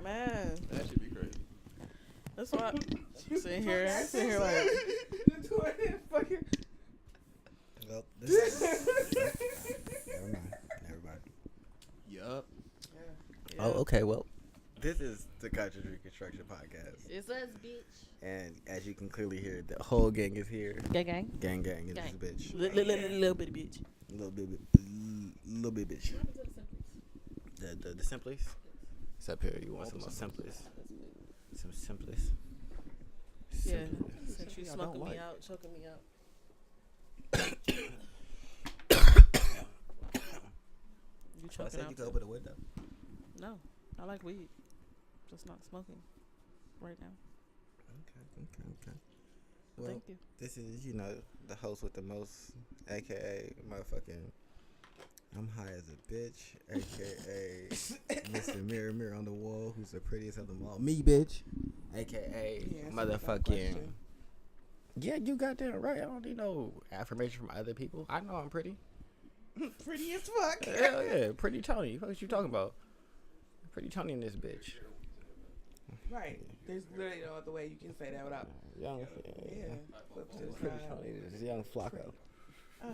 Man, That should be crazy. that's why I'm sitting here like. Well, this is... Never mind. Never mind. Yup. Oh, okay. Well, this is the Country Reconstruction Podcast. It's us, bitch. And as you can clearly hear, the whole gang is here. Gang. Gang in this bitch. Little bit of bitch. Little bit bitch. The simplest? It's up here. You want some more simplest? Some simplest? Yeah. Simplest. Since you I smoking don't me like. out, choking me out. You So I choking said out. you could open the window. No, I like weed. Just not smoking right now. Okay. Well, Thank you. this is, the host with the most, aka motherfucking I'm high as a bitch, aka Mr. Mirror on the wall, who's the prettiest of them all. Me, bitch, aka motherfucking. Yeah, you got that right. I don't need no affirmation from other people. I know I'm pretty. Pretty as fuck. Hell yeah, pretty Tony. What you talking about? Pretty Tony in this bitch. Right. There's literally no other way you can say that without. Young, Flip to the pretty side. Tony. This is young Flacco. Ah.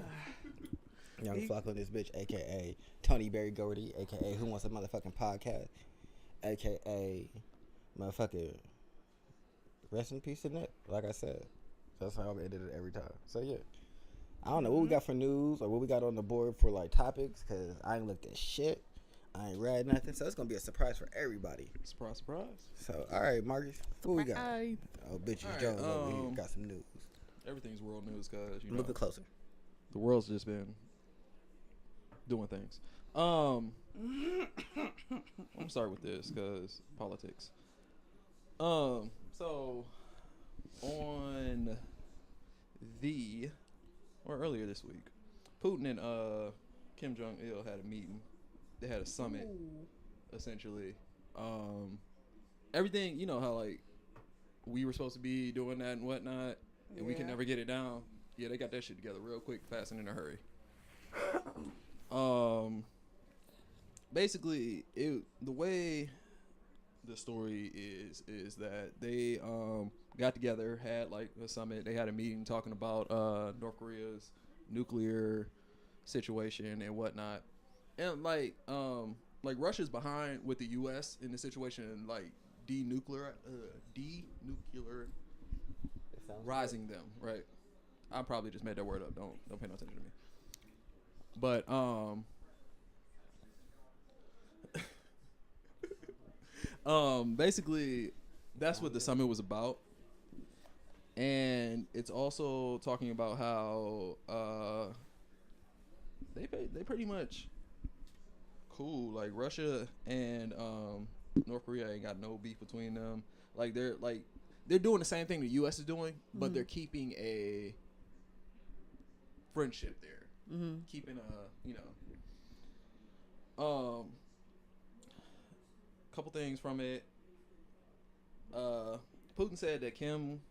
Young Flacco in this bitch, aka Tony Berry Gordy, aka Who Wants a Motherfucking Podcast, aka motherfucking rest in peace to Nick. Like I said, that's how I'm ended it every time. So yeah, I don't know what we got for news or what we got on the board for like topics, cause I ain't looked at shit. I ain't read nothing, so it's gonna be a surprise for everybody. Surprise, surprise. So all right, Marcus, what we got? Oh, bitches All right, Jones over here got some news. Everything's world news, cause Move it closer. the world's just been doing things. I'm gonna start with this because politics. So on earlier this week, Putin and Kim Jong Il had a meeting. They had a summit, essentially. Everything, you know how like we were supposed to be doing that and whatnot, and we can never get it down. Yeah, they got that shit together real quick, fast, and in a hurry. Basically, the way the story is that they got together, had like a summit. They had a meeting talking about North Korea's nuclear situation and whatnot, and like Russia's behind with the U.S. in the situation and like denuclearizing them, right? I probably just made that word up. Don't pay no attention to me. But basically that's what the summit was about. And it's also talking about how they pretty much cool. Like Russia and North Korea ain't got no beef between them. Like they're doing the same thing the US is doing, but they're keeping a friendship there. Keeping couple things from it. Putin said that Kim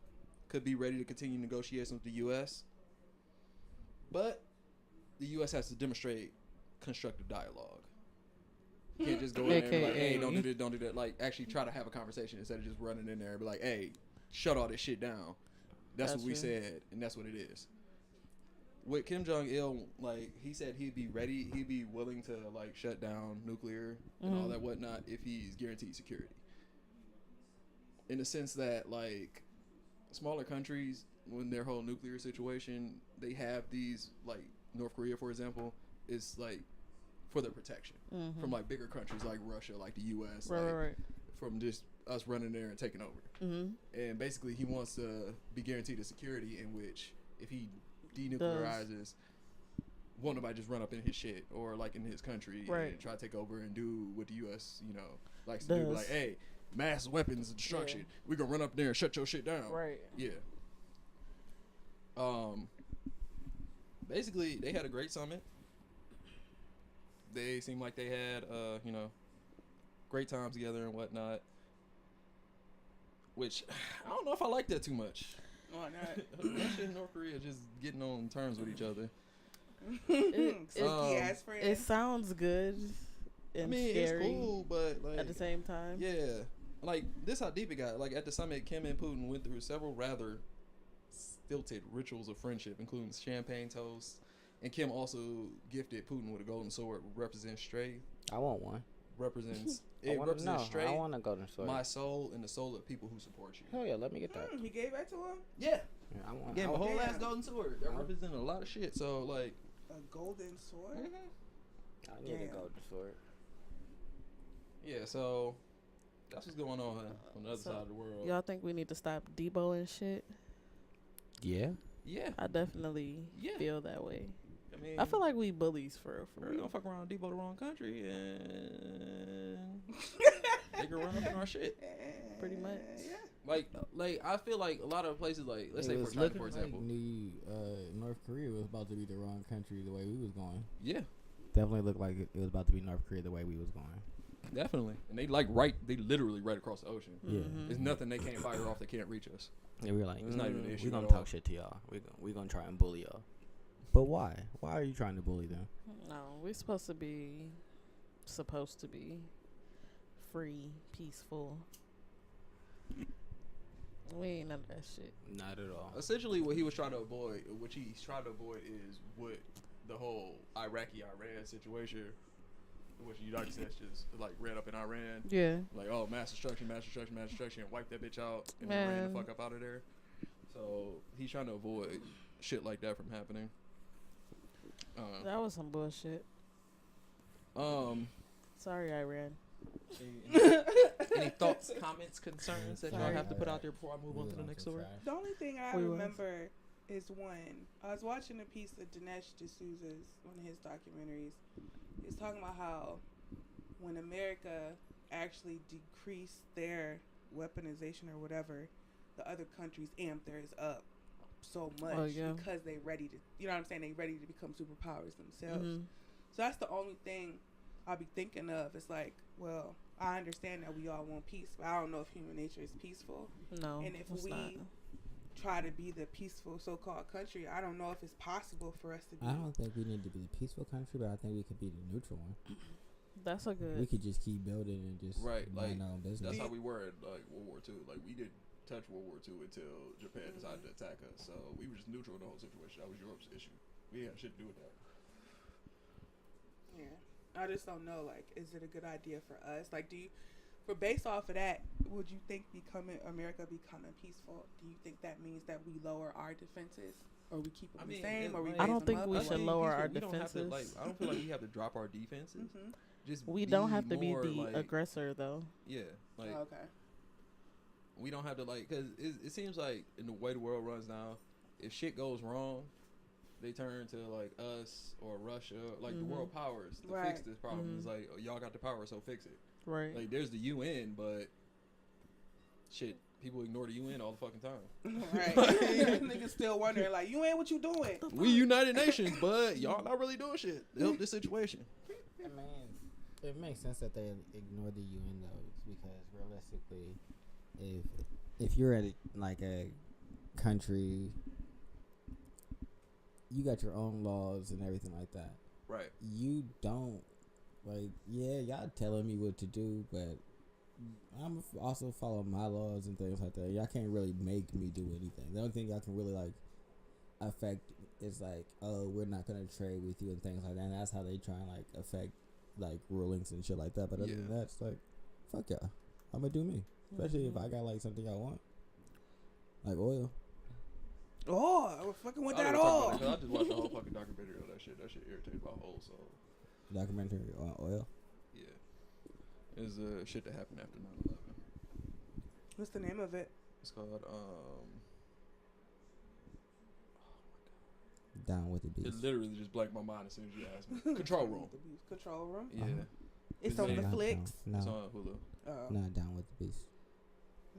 could be ready to continue negotiations with the U.S., but the U.S. has to demonstrate constructive dialogue. You can't just go in there and be like, hey, don't do that. Like, actually try to have a conversation instead of just running in there and be like, hey, shut all this shit down. That's what we said, and that's what it is. With Kim Jong-il, like, he said he'd be willing to, like, shut down nuclear and all that whatnot if he's guaranteed security. In the sense that, like, smaller countries, when their whole nuclear situation, they have these, like, North Korea, for example, is, like, for their protection. From, like, bigger countries like Russia, like the U.S., right. From just us running there and taking over. And basically, he wants to be guaranteed a security in which, if he denuclearizes, won't nobody just run up in his shit or like in his country and try to take over and do what the U.S. likes to do. Like, hey, mass weapons of destruction. We're gonna run up there and shut your shit down. Right. Yeah. Basically, they had a great summit. They seemed like they had great times together and whatnot. Which I don't know if I like that too much. Why not? Russia and North Korea just getting on terms with each other. Silky ass friends. It sounds good and scary. It's cool, but the same time. Yeah. Like, this how deep it got. Like, at the summit, Kim and Putin went through several rather stilted rituals of friendship, including champagne toasts. And Kim also gifted Putin with a golden sword, represents strength. I want one. Represents I represents strength. I want a golden sword. My soul and the soul of people who support you. Hell yeah, let me get that. He gave that to him. Yeah. Yeah, I want. Gave him a whole ass Damn. golden sword. That represented a lot of shit. So, like, A golden sword. I need a Damn. golden sword. yeah, so that's what's going on the other So, side of the world. Y'all think we need to stop Debo and shit? Yeah. Yeah. I definitely Yeah. feel that way. I mean, I feel like we bullies for real, for we real. don't fuck around Debo the wrong country and they can run up in our shit. Pretty much. Yeah. Like I feel like a lot of places, like let's say It for was China, looking for example. like North Korea was about to be the wrong country the way we was going. Yeah, Definitely looked like it was about to be North Korea the way we was going. definitely. And they they literally right across the ocean. Yeah. There's nothing they can't fire off that can't reach us. And we were like, It's not even an issue we gonna at all. talk shit to y'all. We gonna try and bully y'all. But why? Why are you trying to bully them? No, we're supposed to be free, peaceful. We ain't none of that shit. Not at all. Essentially, what he was trying to avoid, is what the whole Iraqi-Iran situation, which the United States just like ran up in Iran. Yeah. Like, oh, mass destruction, and wipe that bitch out, and then ran the fuck up out of there. So he's trying to avoid shit like that from happening. That was some bullshit. Sorry, Iran. Any thoughts, comments, concerns that y'all Sorry. have to put out there before I move on to the next story? The only thing I We was. remember is when I was watching a piece of Dinesh D'Souza's, one of his documentaries. He was talking about how when America actually decreased their weaponization or whatever, the other countries amped theirs up so much because they ready to, you know what I'm saying? They ready to become superpowers themselves. Mhm. So that's the only thing I'll be thinking of. It's like, well, I understand that we all want peace, but I don't know if human nature is peaceful. No, And if it's we not. try to be the peaceful so-called country, I don't know if it's possible for us to be. I don't think we need to be the peaceful country, but I think we could be the neutral one. That's a good. We could just keep building and just Right, like, mind our own business. That's how we were at like World War II. Like, we didn't touch World War II until Japan decided to attack us. So we were just neutral in the whole situation. That was Europe's issue. We had shit to do with that. Yeah, I just don't know. Like, is it a good idea for us? Like, based off of that, would you think America becoming peaceful? Do you think that means that we lower our defenses, or we keep them the same, or we? I don't raise them think up? we Or should what? lower our We don't have to, defenses. I don't feel like we have to drop our defenses. Mhm. Just We don't be have to be more, the like, aggressor, though. Yeah, like Oh, okay. we don't have to because it seems like in the way the world runs now, if shit goes wrong, they turn to like us or Russia, like the world powers, to Right. fix this problem. It's like, oh, y'all got the power, so fix it. Right. Like, there's the UN, but shit, people ignore the UN all the fucking time. Right. Niggas still wondering, like, you ain't what you doing? We United Nations, but y'all not really doing shit to help this situation. I mean, it makes sense that they ignore the UN though, because realistically, if you're at like a country, you got your own laws and everything like that. Right. You don't y'all telling me what to do, but I'm also follow my laws and things like that. Y'all can't really make me do anything. The only thing y'all can really like affect is like, oh, we're not gonna trade with you and things like that. And that's how they try and like affect like rulings and shit like that. But other than that, it's like, fuck y'all. I'm gonna do me. Especially if I got like something I want, like oil. Oh, I was fucking with I that don't talk all. about that 'cause I just watched the whole fucking documentary on that shit. That shit irritated my whole soul. Documentary on oil. Yeah. It's shit that happened after 9/11. What's the name of it? It's called Down with the it beast. literally just blanked my mind as soon as you asked me. Control Room. Control Room. Yeah. It's It's on like- the Not flicks. down. It's No, on Hulu. not Down with the beast.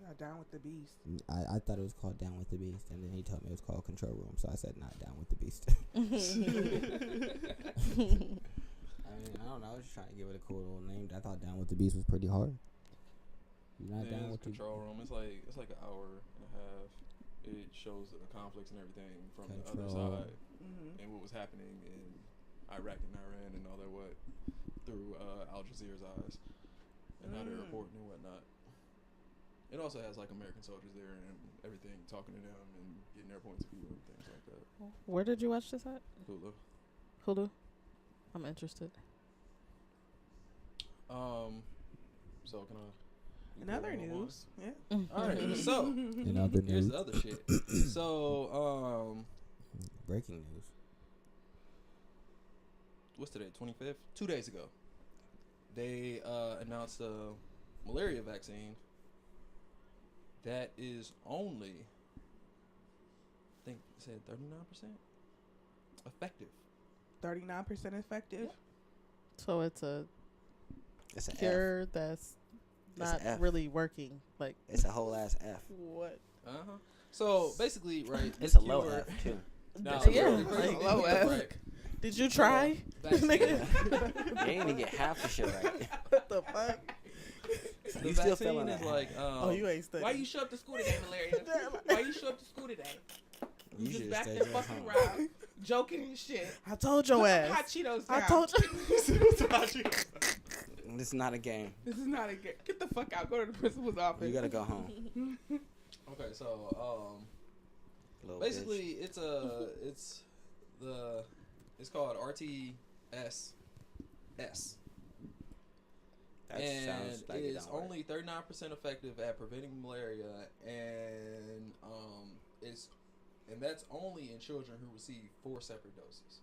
Not down with the beast. I thought it was called Down with the Beast, and then he told me it was called Control Room, so I said not Down with the Beast. I mean, I don't know. I was just trying to give it a cool little name. I thought Down with the Beast was pretty hard. You're not Yeah, down it's with Control Room. It's like an hour and a half. It shows the conflicts and everything from the other Control. side and what was happening in Iraq and Iran and all that through Al Jazeera's eyes, and how they're reporting and whatnot. It also has like American soldiers there and everything, talking to them and getting their points of view and things like that. Where did you watch this at? Hulu. Hulu. I'm interested. So can I? In other news, yeah. All right. So In other here's news, the other shit. So breaking news. what's today? 25th. 2 days ago, they announced a malaria vaccine that is only, I think it said 39% effective. 39% effective. So it's a It's an F. cure that's It's not an F. really working. Like It's a whole ass F. what? So basically, right? It's this a low cure- F too. Nah, Yeah, really crazy. like, low F. Right. Did you try? Vaccine- You ain't even get half the shit right. What the fuck? The You still vaccine feeling is that. like, Oh, you ain't studying. Why you show up to school today, Malaria? Why you show up to school today? You just should back stay there just fucking home. around, joking and shit. I told your Put ass. some hot Cheetos I down. told you. This is not a game. This is not a game. Get the fuck out. Go to the principal's office. You gotta go home. okay, so Little basically, it's called RTS-S. That And sounds like it it's don't work. only 39% effective at preventing malaria, and that's only in children who receive 4 separate doses.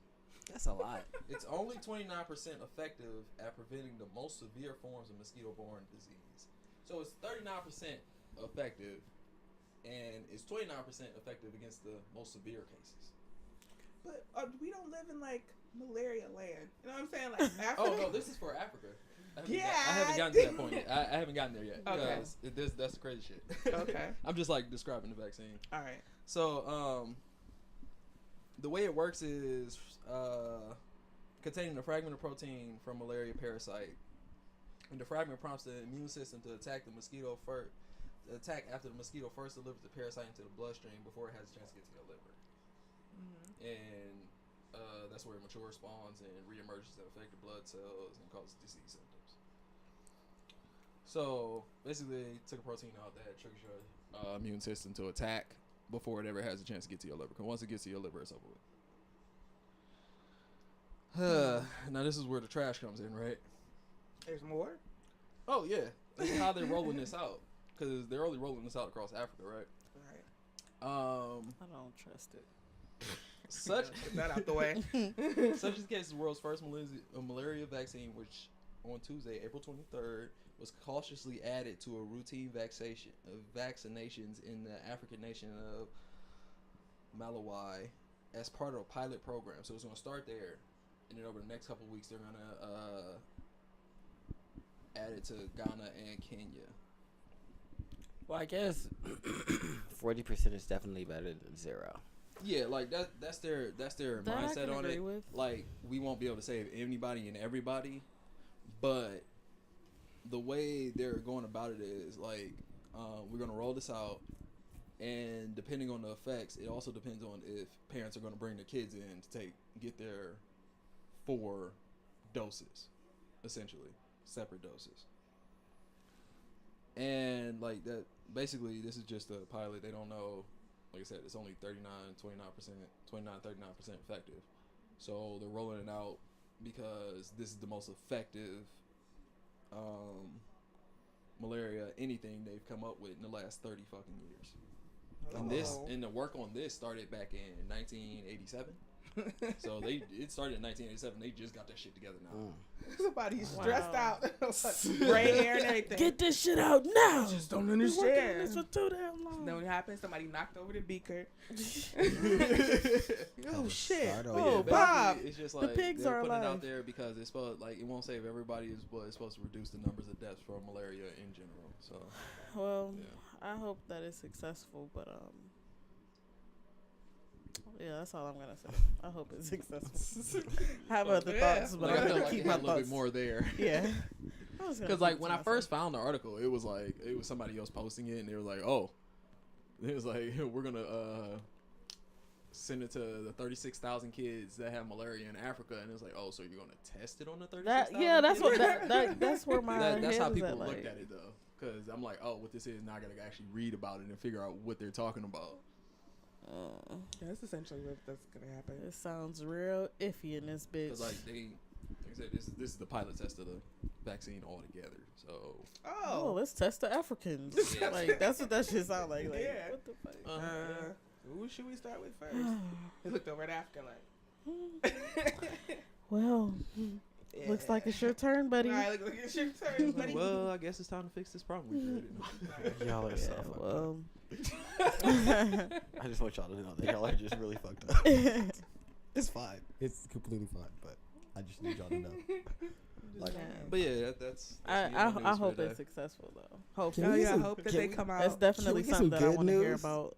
That's a lot. It's only 29% effective at preventing the most severe forms of mosquito-borne disease. So it's 39% effective, and it's 29% effective against the most severe cases. But we don't live in like malaria land. You know what I'm saying? Like Africa. Oh no, this is for Africa. I Yeah, haven't gotten to that point yet. I haven't gotten there yet. Okay. Because that's the crazy shit. Okay. I'm just like describing the vaccine. All right. So, the way it works is containing a fragment of protein from malaria parasite, and the fragment prompts the immune system to attack the mosquito first. After the mosquito first delivers the parasite into the bloodstream before it has a chance to get to your liver, and that's where it matures, spawns, and reemerges and affect the blood cells and causes disease symptoms. So basically, they took a protein out that triggers your immune system to attack before it ever has a chance to get to your liver. Because once it gets to your liver, it's over with. Now this is where the trash comes in, right? There's more. Oh yeah, this is how they're rolling this out. Because they're only rolling this out across Africa, right? Right. I don't trust it. Such Get that out the way. Such is the case, the world's first malaria vaccine, which on Tuesday, April 23rd, was cautiously added to a routine vaccinations in the African nation of Malawi as part of a pilot program. So it's going to start there, and then over the next couple of weeks, they're going to add it to Ghana and Kenya. Well, I guess 40% is definitely better than 0. Yeah, like that's their That I mindset can on agree it. with. Like, we won't be able to save anybody and everybody, but the way they're going about it is like, we're gonna roll this out, and depending on the effects, it also depends on if parents are gonna bring their kids in to get their 4 doses, essentially separate doses. And like that, basically, this is just a pilot. They don't know. Like I said, it's only 39% effective. So they're rolling it out because this is the most effective malaria anything they've come up with in the last 30 fucking years. And the work on this started back in 1987. So it started in 1987. They just got that shit together now. Somebody's stressed Wow. out. Gray hair and everything. Get this shit out now. I just don't You're working on understand. this for too damn long. Then what happened? Somebody knocked over the beaker. Oh, shit. start But over. Oh, basically, Bob. it's just The like pigs they're are putting it alive. out there because it's supposed, like, it won't save everybody, but it's supposed to reduce the numbers of deaths from malaria in general. So Well, yeah. I hope that it's successful, but yeah, that's all I'm gonna say. I hope it's successful. I have other thoughts, but Like, I I'm feel gonna like keep it my had a little thoughts. bit more there. Yeah. Because like when I first found the article, it was somebody else posting it, and they were like, "Oh," it was like, "We're gonna send it to the 36,000 kids that have malaria in Africa, and it's like, oh, so you're gonna test it on the That 36,000? yeah, that's kids? what that's where my That's head how is people at, like, looked at it though, because I'm like, oh, what this is, now I gotta actually read about it and figure out what they're talking about. That's essentially what that's gonna happen. It sounds real iffy in this bitch. Because like I said, this is the pilot test of the vaccine altogether. So Oh, let's test the Africans. Yeah. Like that's what that shit sound like. Like Yeah. what the fuck? Who should we start with first? He looked over at Africa like. Well, looks like it's your turn, buddy. All right, look, it's your turn, buddy. well, I guess it's time to fix this problem we created. Y'all are so Yeah, fucked well, up. I just want y'all to know that y'all are just really fucked up. It's fine. It's completely fine, but I just need y'all to know. Like, yeah. But yeah, that's I hope it's successful though. Hope Can Oh we yeah, I some- hope that can they we- come that's out. definitely get something some that I good want to hear news? about.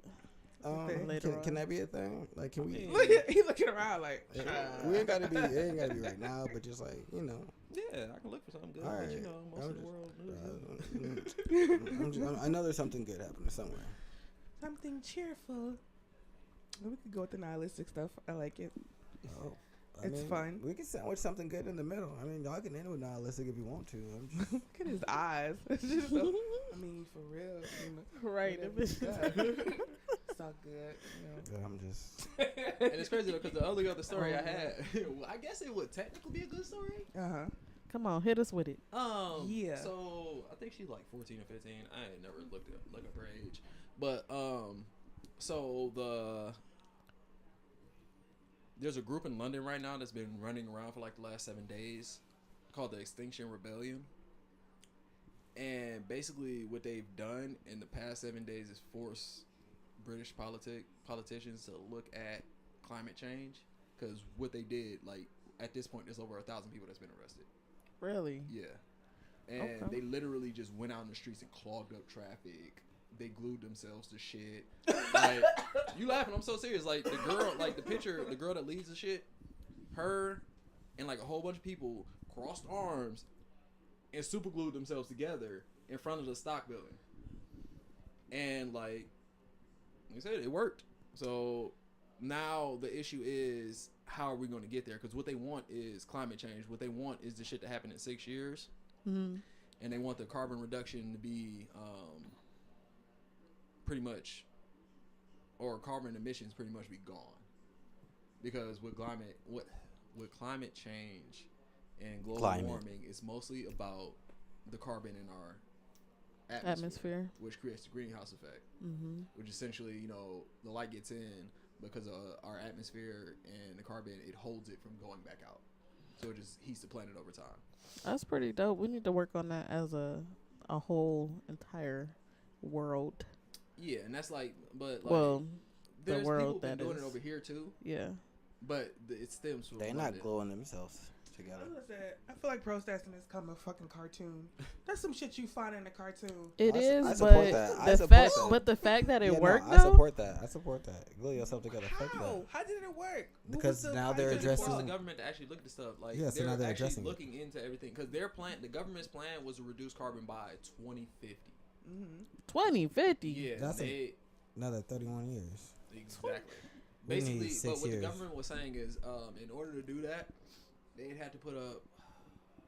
Can, on. can that be a thing? Like, can we? He looking around like. We ain't gotta be. It ain't gotta be right now, but just like Yeah, I can look for something good. All But right. you know, most I'm of the just- world. I know there's something good happening somewhere. Something cheerful. We could go with the nihilistic stuff. I like it. Oh, It's fun. We can sandwich something good in the middle. I mean, y'all can end with nihilistic if you want to. I'm just, Look at his eyes. It's just so, I mean, for real. You know, Right. whatever he does. It's all good. You know. I'm just. And it's crazy though, because the only other story I had, well, I guess it would technically be a good story. Come on, hit us with it. Yeah. So I think she's like 14 or 15. I ain't never look up her age, but so there's a group in London right now that's been running around for like the last 7 days, called the Extinction Rebellion. And basically, what they've done in the past 7 days is force British politicians to look at climate change, because what they did, like at this point, there's over 1,000 people that's been arrested. Really? Yeah. And they literally just went out in the streets and clogged up traffic. They glued themselves to shit. Like, you laughing? I'm so serious. Like the girl, like the picture, the girl that leads the shit, her and like a whole bunch of people crossed arms and super glued themselves together in front of the stock building. And like I said, it worked. So now the issue is, how are we going to get there? Because what they want is climate change. What they want is the shit to happen in 6 years. Mm-hmm. And they want the carbon reduction to be pretty much, or carbon emissions pretty much be gone. Because with climate change and global warming, it's mostly about the carbon in our atmosphere, which creates the greenhouse effect, which essentially, you know, the light gets in because of our atmosphere, and the carbon, it holds it from going back out. So it just heats the planet over time. That's pretty dope. We need to work on that as a whole entire world. Yeah, and that's like, but like, Well, the there's world people been that doing is. it over here too. Yeah. But it stems from They're not gluing themselves together. I feel like protesting is kind of a fucking cartoon. That's some shit you find in a cartoon. It I is, support but that. I the support fact, that. but the fact that it Yeah, worked no, though. I support that. Glue yourself together. Fuck How? that. How did it work? Who Because was the now they're fighter? Because it forced addressing- the government to actually look at the stuff. Like, Yeah, so now they're actually addressing it. looking into everything, because their plan, the government's plan, was to reduce carbon by 2050. 2050. Yeah, That's another 31 years. exactly. We need Basically, 6 but what years. the government was saying is, in order to do that, they'd have to put up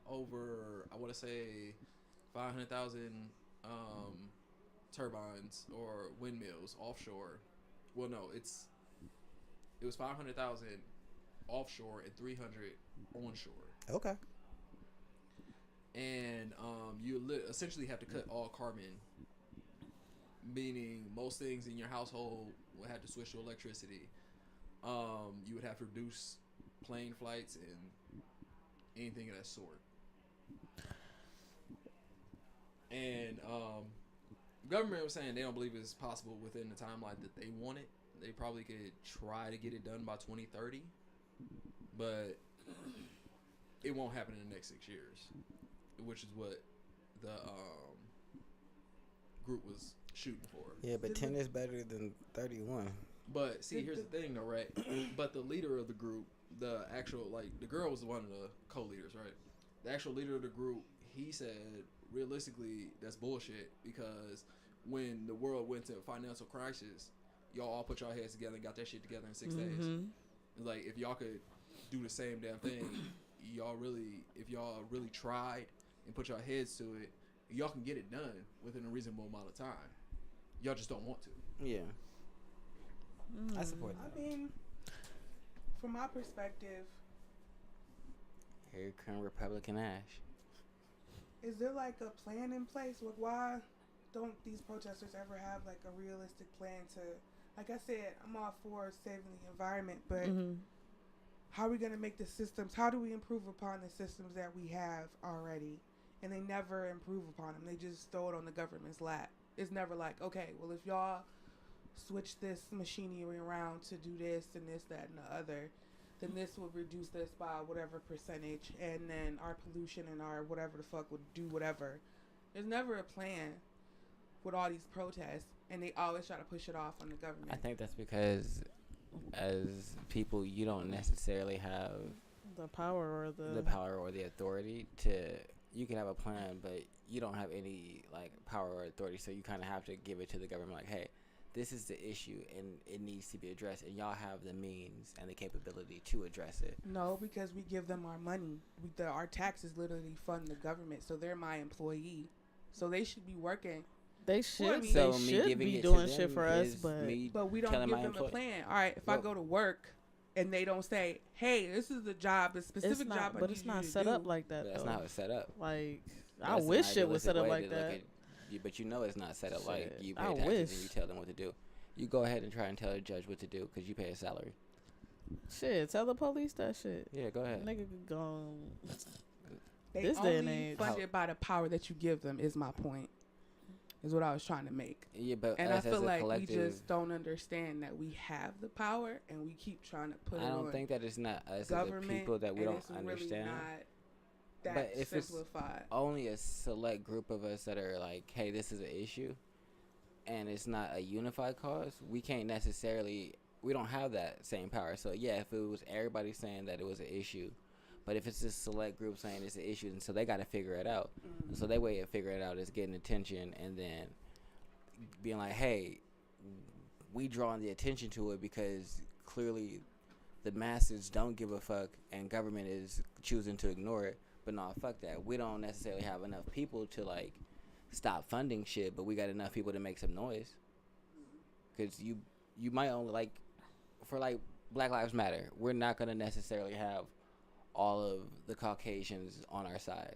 over, I want to say, 500,000 turbines or windmills offshore. Well, no, it was 500,000 offshore and 300 onshore. Okay. And you essentially have to cut all carbon, meaning most things in your household will have to switch to electricity. You would have to reduce plane flights and anything of that sort. And government was saying they don't believe it's possible within the timeline that they want it. They probably could try to get it done by 2030, but it won't happen in the next 6 years, which is what the group was shooting for. Yeah, but 10 is better than 31. But see, here's the thing, though, right? But the leader of the group, the actual, like, the girl was one of the co-leaders, right? The actual leader of the group, he said, realistically, that's bullshit, because when the world went to a financial crisis, y'all all put y'all heads together and got that shit together in 6 days. It's like, if y'all could do the same damn thing, if y'all really tried and put y'all heads to it, y'all can get it done within a reasonable amount of time. Y'all just don't want to. Yeah. I support that. I mean, from my perspective, Here come Republican Ash. is there like a plan in place? Like, why don't these protesters ever have like a realistic plan to, like I said, I'm all for saving the environment, but how are we going to make the systems, how do we improve upon the systems that we have already? And they never improve upon them. They just throw it on the government's lap. It's never like, okay, well, if y'all switch this machinery around to do this and this, that, and the other, then this will reduce this by whatever percentage, and then our pollution and our whatever the fuck would do whatever. There's never a plan with all these protests, and they always try to push it off on the government. I think that's because as people, you don't necessarily have the power or the authority to. You can have a plan, but you don't have any like power or authority, so you kind of have to give it to the government. Like, hey, this is the issue, and it needs to be addressed, and y'all have the means and the capability to address it. No, because we give them our money. Our taxes literally fund the government, so they're my employee, so they should be working. They should. Well, I mean, so me should giving be it doing to shit them for us, is but me But we don't telling give my them employee- a plan. All right, if I go to work and they don't say, "Hey, this is the job, the specific job," but it's not set up like that. That's though. not how it's set up. Like, That's I an wish shit was set up idealistic like way to that. look at you, but you know it's not set up like Shit, you I pay taxes wish. and you tell them what to do. You go ahead and try and tell a judge what to do because you pay a salary. Shit, tell the police that shit. Yeah, go ahead. Nigga could go. They This only day and age. funded by the power that you give them. Is my point. Is what I was trying to make. Yeah, but And us I feel as a like collective, we just don't understand that we have the power, and we keep trying to put it I on don't think that it's not us as a government, people that we and don't it's really understand. not that But if it's simplified. only a select group of us that are like, hey, this is an issue, and it's not a unified cause, we can't necessarily, we don't have that same power. So yeah, if it was everybody saying that it was an issue, but if it's this select group saying it's an issue, and so they got to figure it out. And so their way of figuring it out is getting attention and then being like, hey, we drawing the attention to it because clearly the masses don't give a fuck and government is choosing to ignore it. But no, fuck that. We don't necessarily have enough people to like stop funding shit, but we got enough people to make some noise. Because you might only like, for like Black Lives Matter, we're not going to necessarily have all of the Caucasians on our side.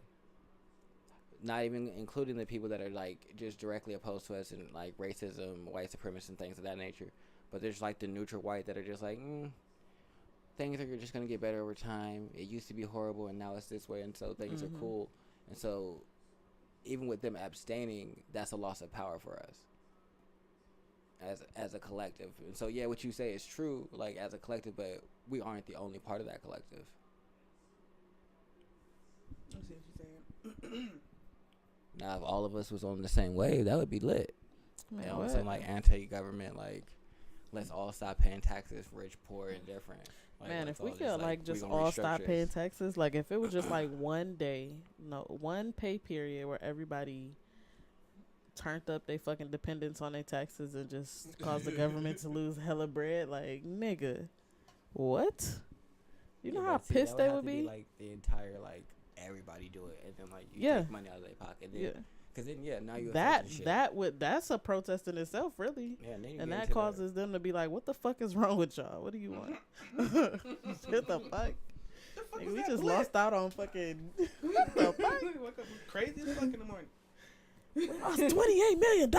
Not even including the people that are like just directly opposed to us and like racism, white supremacists and things of that nature. But there's like the neutral white that are just like, things are just going to get better over time. It used to be horrible and now it's this way, and so things are cool. And so even with them abstaining, that's a loss of power for us as a collective. And so yeah, what you say is true, like as a collective, but we aren't the only part of that collective. I see what you're saying. Now, if all of us was on the same wave, that would be lit. Man, On what? some like anti-government, like let's all stop paying taxes, rich, poor, and different. Like, Man, let's if we all could like we just gonna all restructure stop this. paying taxes, like if it was just like one day, one pay period where everybody turned up their fucking dependence on their taxes and just caused the government to lose hella bread, like nigga, what? You know Yeah, how but see, pissed that they have would to be? like the entire like everybody do it, and then like you Yeah. take money out of their pocket. Then, Yeah, Cause then now you that's a protest in itself, really. yeah, and, then you And get that into causes them to be like, what the fuck is wrong with y'all? What do you want? What the fuck? Nigga, we just lost out on fucking. What the fuck? Wake up crazy as fuck in the morning. We lost $28 million.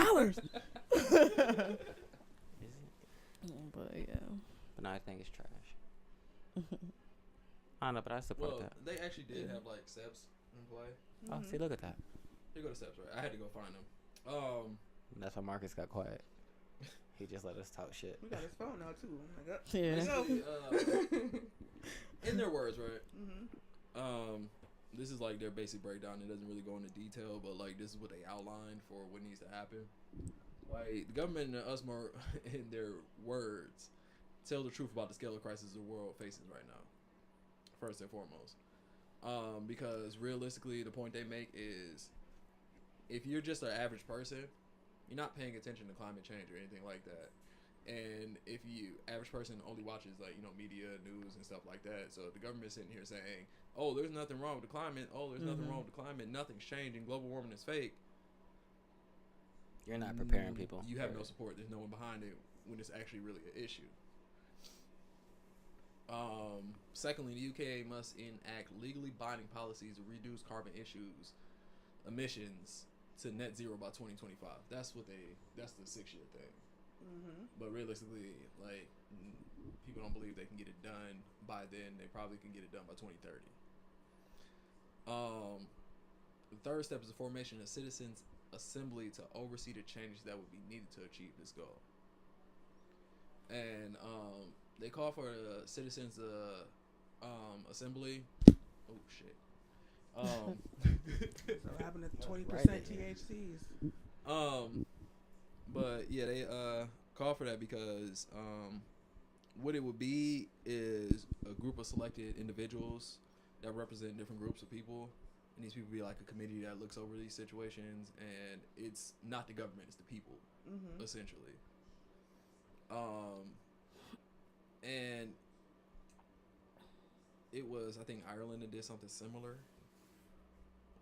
But yeah. But no, I think it's trash. I don't know, but I support Well, that. they actually did have like steps in play. Oh, see, look at that. They go to steps, right? I had to go find them. That's why Marcus got quiet. He just let us talk shit. We got his phone now too. Oh my god. Yeah. Basically, in their words, right? Mm-hmm. This is like their basic breakdown. It doesn't really go into detail, but like this is what they outlined for what needs to happen. Like the government and us, more in their words, tell the truth about the scale of crisis the world faces right now. First and foremost, because realistically, the point they make is, if you're just an average person, you're not paying attention to climate change or anything like that, And if you average person only watches like media, news, and stuff like that, so the government's sitting here saying, "Oh, there's nothing wrong with the climate. Oh, there's nothing wrong with the climate. Nothing's changing. Global warming is fake." You're not preparing people. You have no support. There's no one behind it when it's actually really an issue. Secondly, the UK must enact legally binding policies to reduce carbon emissions to net zero by 2025. That's the 6-year thing. Mm-hmm. But realistically, like, people don't believe they can get it done by then. They probably can get it done by 2030. The third step is the formation of citizens' assembly to oversee the changes that would be needed to achieve this goal. And they call for a citizens' assembly. Oh shit. So what happened to the 20% right. THCs? But yeah, they call for that because what it would be is a group of selected individuals that represent different groups of people, and these people be like a committee that looks over these situations, and it's not the government, it's the people, essentially. And it was, I think, Ireland that did something similar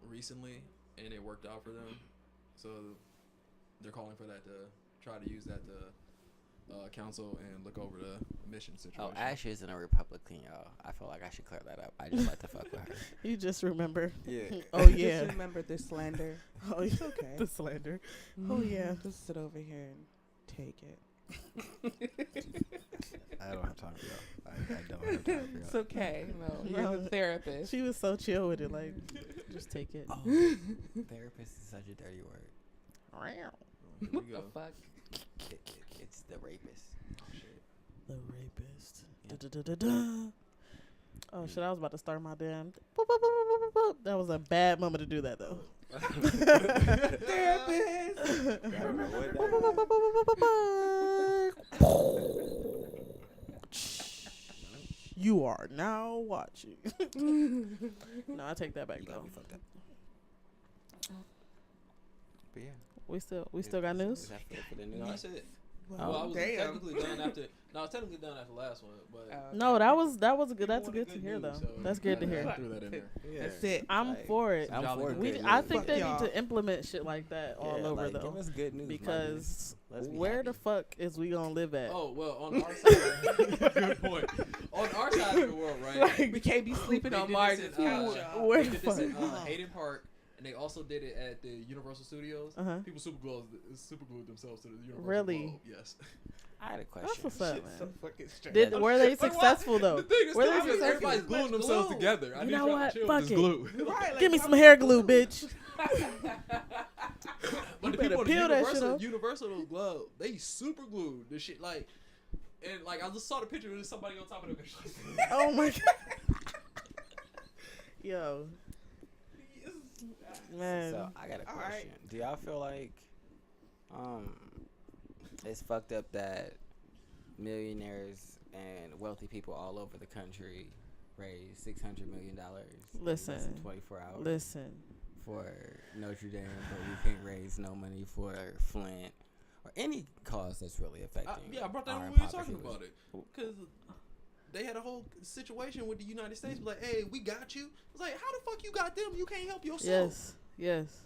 recently, and it worked out for them. So they're calling for that to try to use that to council and look over the emission situation. Oh, Ash isn't a Republican, y'all. I feel like I should clear that up. I just like to fuck with her. You just remember. Yeah. Oh yeah. Just remember the slander. Oh, It's okay. the slander. Oh yeah. Just sit over here and take it. I don't have time for y'all. I don't have time for It's y'all. okay. No, you have a therapist. She was so chill with it. Like, just take it. Oh, therapist is such a dirty word. Here we What go. the fuck? It's the rapist. Oh, shit. The rapist. Yeah. Da-da-da-da-da. Oh shit! I was about to start my damn. Boop, boop, boop, boop, boop, boop. That was a bad moment to do that though. Therapist. You are now watching. No, I take that back You got though. me fucked up. But yeah. We still got news. Is that for the news? No, that's it. Well, Well, I was damn. technically done after. No, I was technically done after the last one, but No, that was good. people That's wanted good to hear news, though. so That's good to I hear. threw that in there. Yeah. That's it. I'm Like, for it. I'm Jolly for good good news. I news. think Fuck they y'all. need to implement shit like that all Yeah, over like, though. Give us good news, my Because niggas. Let's be where happy. the fuck is we gonna live at? Oh well, on our side, good point. On our side of the world, right? We can't be sleeping They on did Mars' this couch, in, y'all. Where They the did this fuck? in Hayden Park, and they also did it at the Universal Studios. Uh-huh. People superglued themselves to the Universal Really? globe. Yes. I had a question. That's what's up, Shit's so man. fucking strange. Did were they Like, why- successful though? The thing is, Were they still, successful? everybody's gluing themselves together. I You need know y'all to what? chill with Fuck this it. glue. Right, like, Give me how some the hair fuck glue, you- bitch. But the better people peel on that the shit off. Universal globe, they super glued the shit like, and like I just saw the picture of somebody on top of the bitch. Oh my god. Yo, man. So I got a All question. right. Do y'all feel like it's fucked up that millionaires and wealthy people all over the country raise $600 million in less than Listen. 24 hours Listen. for Notre Dame, but we can't raise no money for Flint or any cause that's really affecting Yeah, I brought that our when we were impoverished talking people. about it because they had a whole situation with the United States. Like, hey, we got you. It's like, how the fuck you got them? You can't help yourself. Yes.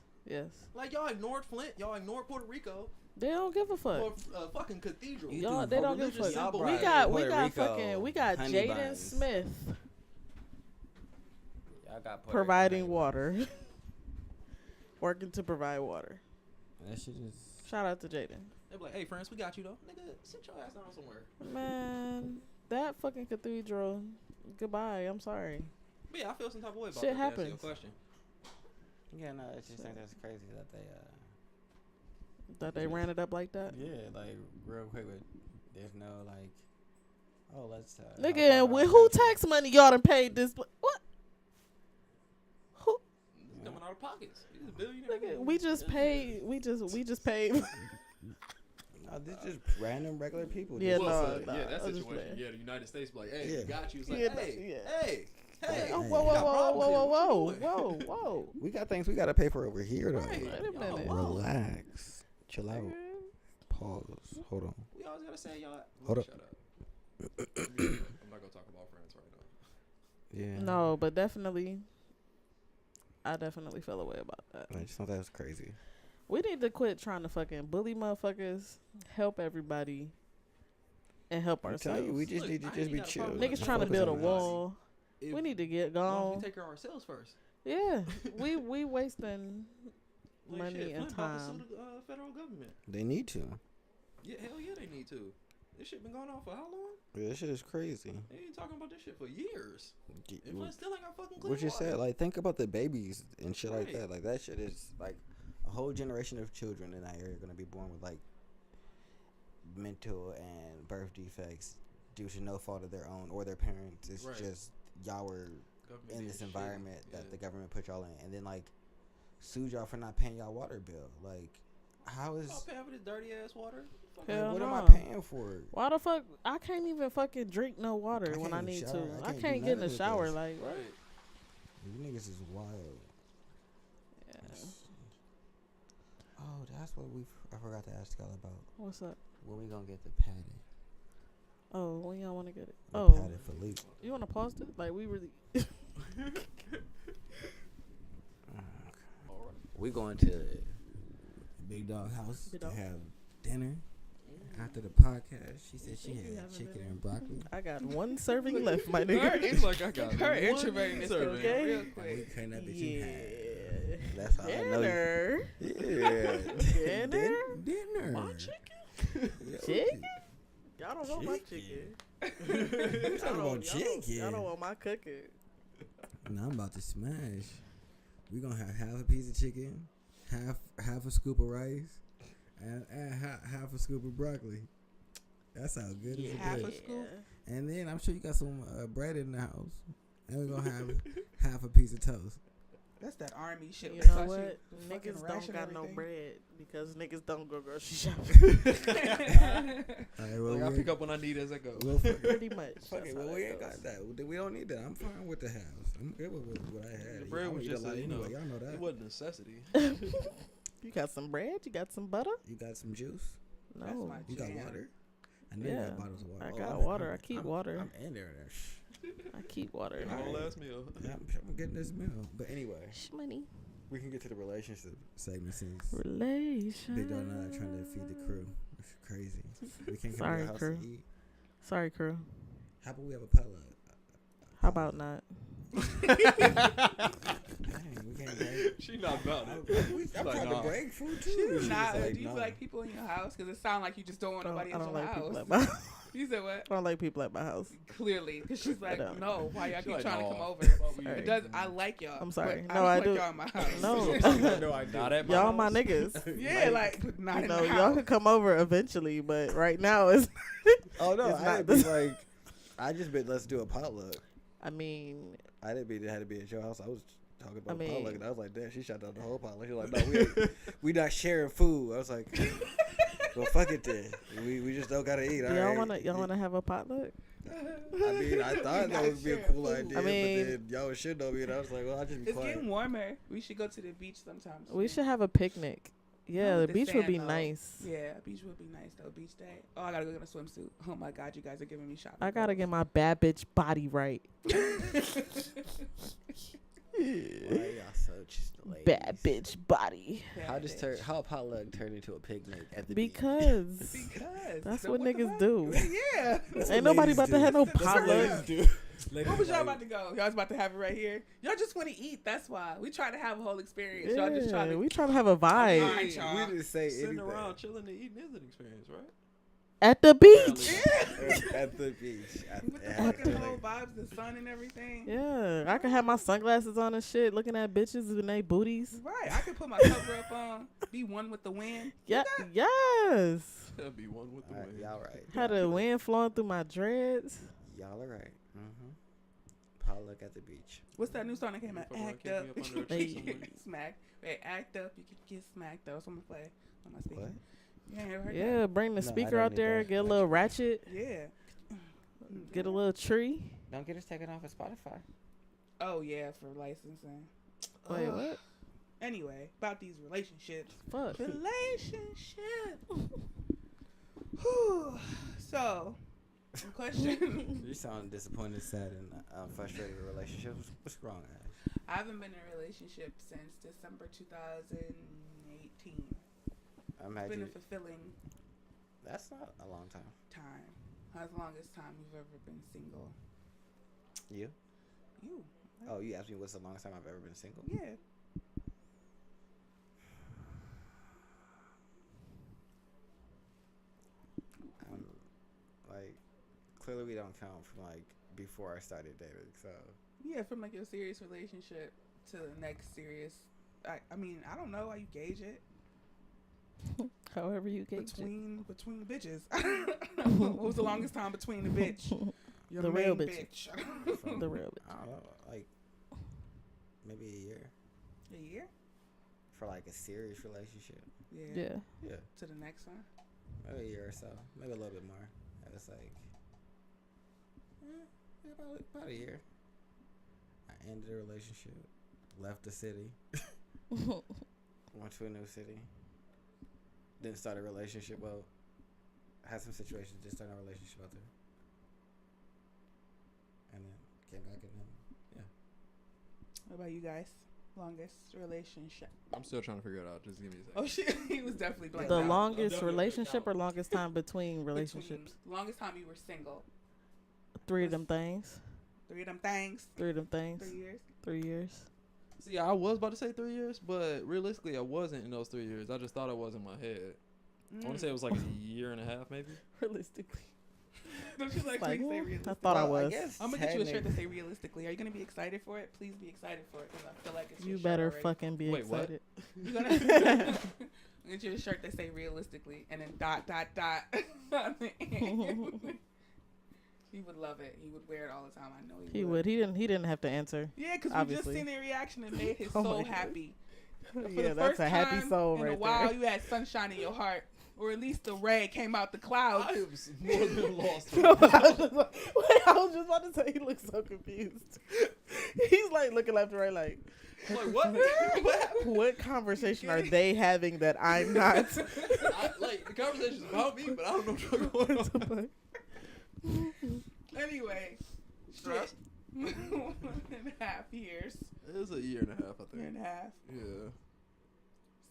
Like y'all ignored Flint, y'all ignored Puerto Rico They don't give a fuck. for a fucking cathedral. You Y'all, do they don't give a religious fuck. symbol. We Right. got Puerto Rico, fucking we got honey Jaden buns. Smith Y'all got Puerto Rico providing honey water. Working to provide water. That shit is. Shout out to Jaden. They be like, hey, France, we got you though. Nigga, sit your ass down somewhere. Man, that fucking cathedral. Goodbye. I'm sorry. But yeah, I feel some type of way about Shit that. to answer your happens. question. Yeah, no, I just think that's crazy that they That they ran it up like that. yeah, like real quick with there's no like oh let's Nigga, and when who tax money y'all done paid this? What? Who? It's coming out of pockets. He's a billionaire. Nigga, we just paid. We just paid. no, this just random regular people. Yeah, just- no, So, nah, yeah, that I'm just situation. playing. Yeah, the United States be like, hey, Yeah. we got you. It's like, Yeah, hey, yeah. hey. Oh, Hey, whoa, we whoa, got whoa, problems whoa, here. whoa, What you doing? whoa, whoa. We got things we gotta pay for over here though. Right. Wait a Yo, minute. wow. Relax, chill out. Pause. Hold on. We always gotta say y'all. Hold up. Shut up. I'm not gonna talk about friends right now. Yeah. No, but definitely, I definitely feel a way about that. I just thought that was crazy. We need to quit trying to fucking bully motherfuckers, help everybody, and help I'm ourselves. telling you, we just Look, need to I just ain't be got a chill. problem with Niggas that. trying to Focus build a on us. wall. If, We need to get as long as gone. we take care of ourselves first. Yeah, we wasting Like, money shit, and Flint about to time. sue the federal government. They need to. Yeah, hell yeah, they need to. This shit been going on for how long? Yeah, this shit is crazy. They ain't talking about this shit for years. G- And Flint still ain't got fucking clean What you water. said, like, think about the babies and shit like Right. that. Like, that shit is, like, a whole generation of children in that area are going to be born with, like, mental and birth defects due to no fault of their own or their parents. It's Right. just y'all were Government in being this shitty. environment that Yeah. the government put y'all in. And then, like, sued y'all for not paying y'all water bill. Like, how is... I'll pay for this dirty ass water. Fuck like, Hell what am I no. paying for? Why the fuck? I can't even fucking drink no water I when can't I even need shower. to. I I can't can't do get in none the of shower. this. Like what? Right. You niggas is wild. Yeah. Oh, that's what I forgot to ask y'all about. What's up? When we gonna get the padding? Oh, when y'all want to get it? The Oh, padded for Leak. you want to pause it? Like we really? All right. We going to Big Dog house Big to Dog. have dinner after the podcast. She said she think you had having chicken dinner? and broccoli. I got one serving left, my Her, nigga. It's like I got her one introvertedness serving. is Okay. real And we quick. cutting that bitch in half. Yeah. That's how I know. Dinner. Yeah. Dinner. Dinner. My chicken? Chicken? Y'all don't want my chicken. You talking about chicken? Y'all don't want my cooking. Now I'm about to smash. We gonna have half a piece of chicken, half a scoop of rice, and half a scoop of broccoli. That sounds good as a Half a bitch. scoop? And then I'm sure you got some bread in the house, and we're gonna have half a piece of toast. That's that army shit. You that know cost what? the fucking Niggas ration don't got no everything. bread because niggas don't go grocery shopping. All right, well, Like, I we pick up when I need as I go. we'll fuck it. Pretty much. Fuck it, That's well, how we that ain't goes. got that. We don't need that. I'm fine with the halves. I'm good with what I had. The bread I was don't eat just lot a, you know, anyway. Y'all know that. It wasn't a necessity. You got some bread? You got some butter? You got some juice? That's No. my You got jam. water? I know you Yeah, got bottles of water. I Oh, got I'm- water. I I'm- keep I'm- water. I'm in there. I keep water. Whole last meal. Yeah, I'm getting this meal. But anyway, Money. we can get to the relationship. Segment since Relation. Big Dog not trying to feed the crew. It's crazy. We can't come to Sorry, your house crew. to eat. Sorry, crew. How about we have a potluck? How about not? Dang, we can't break. She not about it. I'm Like, trying nah. to break food too. Do She not, was like, do you no. feel like people in your house? Because it sounds like you just don't want nobody I in don't your like house. people at my house. You said what? I don't like people at my house. Clearly, because she's like, don't. no, why y'all She keep like, trying to no. come over? Sorry. It does. I like y'all. I'm sorry. but No, I I don't do. want y'all in my house. No. No, I Not at my Y'all house. my niggas. Yeah, like, but not You in know, the y'all house. could come over eventually, but right now it's. Oh no, It's I not didn't be like. I just been let's do a potluck. I mean, I didn't mean it had to be at your house. I was talking about I mean- potluck, and I was like, damn, she shut down the whole potluck. She was like, no, we not sharing food. I was like, well, fuck it then. We just don't gotta eat. do all y'all right? wanna have a potluck? I mean, I thought that would be a cool idea, I mean- but then y'all was shitting on me, and I was like, well, I'll just be It's quiet. getting warmer. We should go to the beach sometime. We soon. should have a picnic. Yeah, Not the with beach would sand, be though. nice. Yeah, beach would be nice though. Beach day. Oh, I gotta go get a swimsuit. Oh my god, you guys are giving me shopping. I gotta clothes. get my bad bitch body right. Why y'all so just ladies? Bad bitch body. How Bad does bitch. how a potluck turn into a picnic at the beach? Because Because That's so what the niggas fuck? do. Yeah. ain't nobody ladies about to do. have no That's what potluck. ladies do. Where was y'all about to go? Y'all was about to have it right here. Y'all just want to eat. That's why we try to have a whole experience. Y'all just trying Yeah, to. we trying to have a vibe Alright, y'all. We didn't say Sitting anything. around chilling and eating is an experience, right? at the beach. At the beach. With the fucking whole vibes, the sun and everything. Yeah, I can have my sunglasses on and shit, looking at bitches and they booties. Right. I could put my cover up on, be one with the wind. Yeah, yes. That'd be one with the All right, wind. y'all right. Had the wind flowing through my dreads. Y'all are right. Potluck at the beach. What's that new song that came out? Fuck around, Act kick up. me up under a tree You somewhere. get smacked. Wait, act up. You can get smacked though. So I'm gonna play on my speaker. What? You ain't ever heard Yeah, bring the No, I speaker don't out need there, that. get a little ratchet, that? Yeah. get a little tree. Don't get us taken off of Spotify. Oh yeah, for licensing. Wait, Ugh. what? Anyway, about these relationships. Fuck. Relationship. Whew. So, question. You sound disappointed, sad, and frustrated with relationships. What's wrong, Ash? I haven't been in a relationship since December 2018. It's been a fulfilling That's not a long time. time. How's the longest time you've ever been single? You? You. Oh, you asked me what's the longest time I've ever been single? Yeah. Like, clearly we don't count from like before I started dating. So Yeah, from like your serious relationship to the next serious. I mean, I don't know how you gauge it. However you gauge Between bitches. What was the longest time between the bitch? Your The main real bitch. bitch. the real bitch. I don't know, like maybe a year A year? for like a serious relationship. Yeah. Yeah. Yeah, To the next one. maybe a year or so, maybe a little bit more. And it's like about a year. I ended the relationship, left the city, went to a new city, then started a relationship. Well, had some situations, just started a relationship out there, and then came back and then What about you guys? Longest relationship. I'm still trying to figure it out. Just give me a second. Oh shit, he was definitely blank. The out. longest definitely relationship or out. longest time between Between- relationships? Longest time you were single. 3 of them things. 3 of them things. 3 of them things. 3 years. 3 years. See, I was about to say 3 years, but realistically, I wasn't in those 3 years. I just thought I was in my head. I want to say it was like a year and a half, maybe. Realistically. Don't you like, Like, when you say I realistically? thought I Well, was. guess I'm gonna get you a shirt that technic- say realistically. Are you gonna be excited for it? Please be excited for it because I feel like it's You your shirt better already. fucking be Wait, what? excited. You gonna get you a shirt that say realistically and then dot dot dot. on the end. He would love it. He would wear it all the time. I know he He would. He didn't have to answer. Yeah, because we just Obviously. seen their reaction and made his Oh soul my God. happy. For Yeah, the that's first a happy time soul in right a while, there. you had sunshine in your heart, or at least the ray came out the clouds. I am more than lost. I was just like, wait, I was just about to say he looks so confused. He's like looking left and right, like, Like, what? what conversation are they having that I'm not? Like, the conversation's about me, but I don't know what's going on. Anyway, shit. 1.5 years. It was a year and a half, I Year think. and a half. Yeah.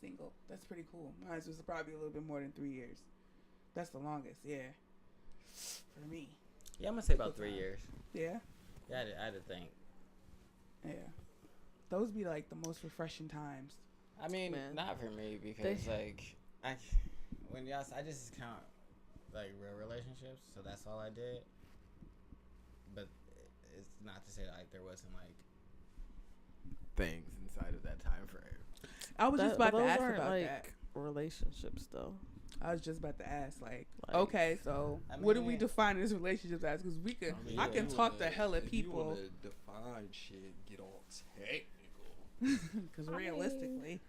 Single. That's pretty cool. Mine was probably a little bit more than 3 years. That's the longest, yeah. For me. Yeah, I'm gonna say about 3 years. Yeah? Yeah, I had to think. Yeah. Those be like the most refreshing times. I mean, Man. not for me because like I just count like real relationships, so that's all I did. But it's not to say like there wasn't like things inside of that time frame. I was just about to those ask aren't, about like, that. relationships though. I was just about to ask, like Like, okay, so I what do mean, we yeah. define as relationships as? Because we can, I mean, I yeah, can You talk wanna- to hella if you people. wanna define shit, get all technical. Because realistically,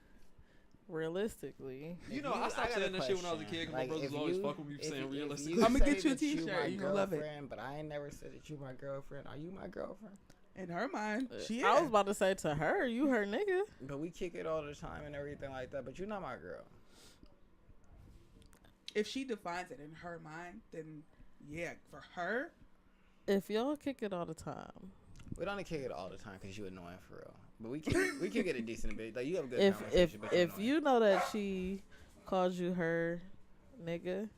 Realistically, You know, I stopped saying that shit when I was a kid because my brothers was always fucking with me for saying realistic. I'ma say get you a that you t-shirt, my you gonna love it. girlfriend, But I ain't never said that you my girlfriend. Are you my girlfriend? in her mind, she is. I was about to say to her, you her nigga. But we kick it all the time and everything like that. But you're not my girl. If she defines it in her mind, then yeah, for her, If y'all kick it all the time, We don't kick it all the time because you annoying for real. But we kick it a decent bit. Like you have a good if conversation. but if annoying. you know that she calls you her nigga,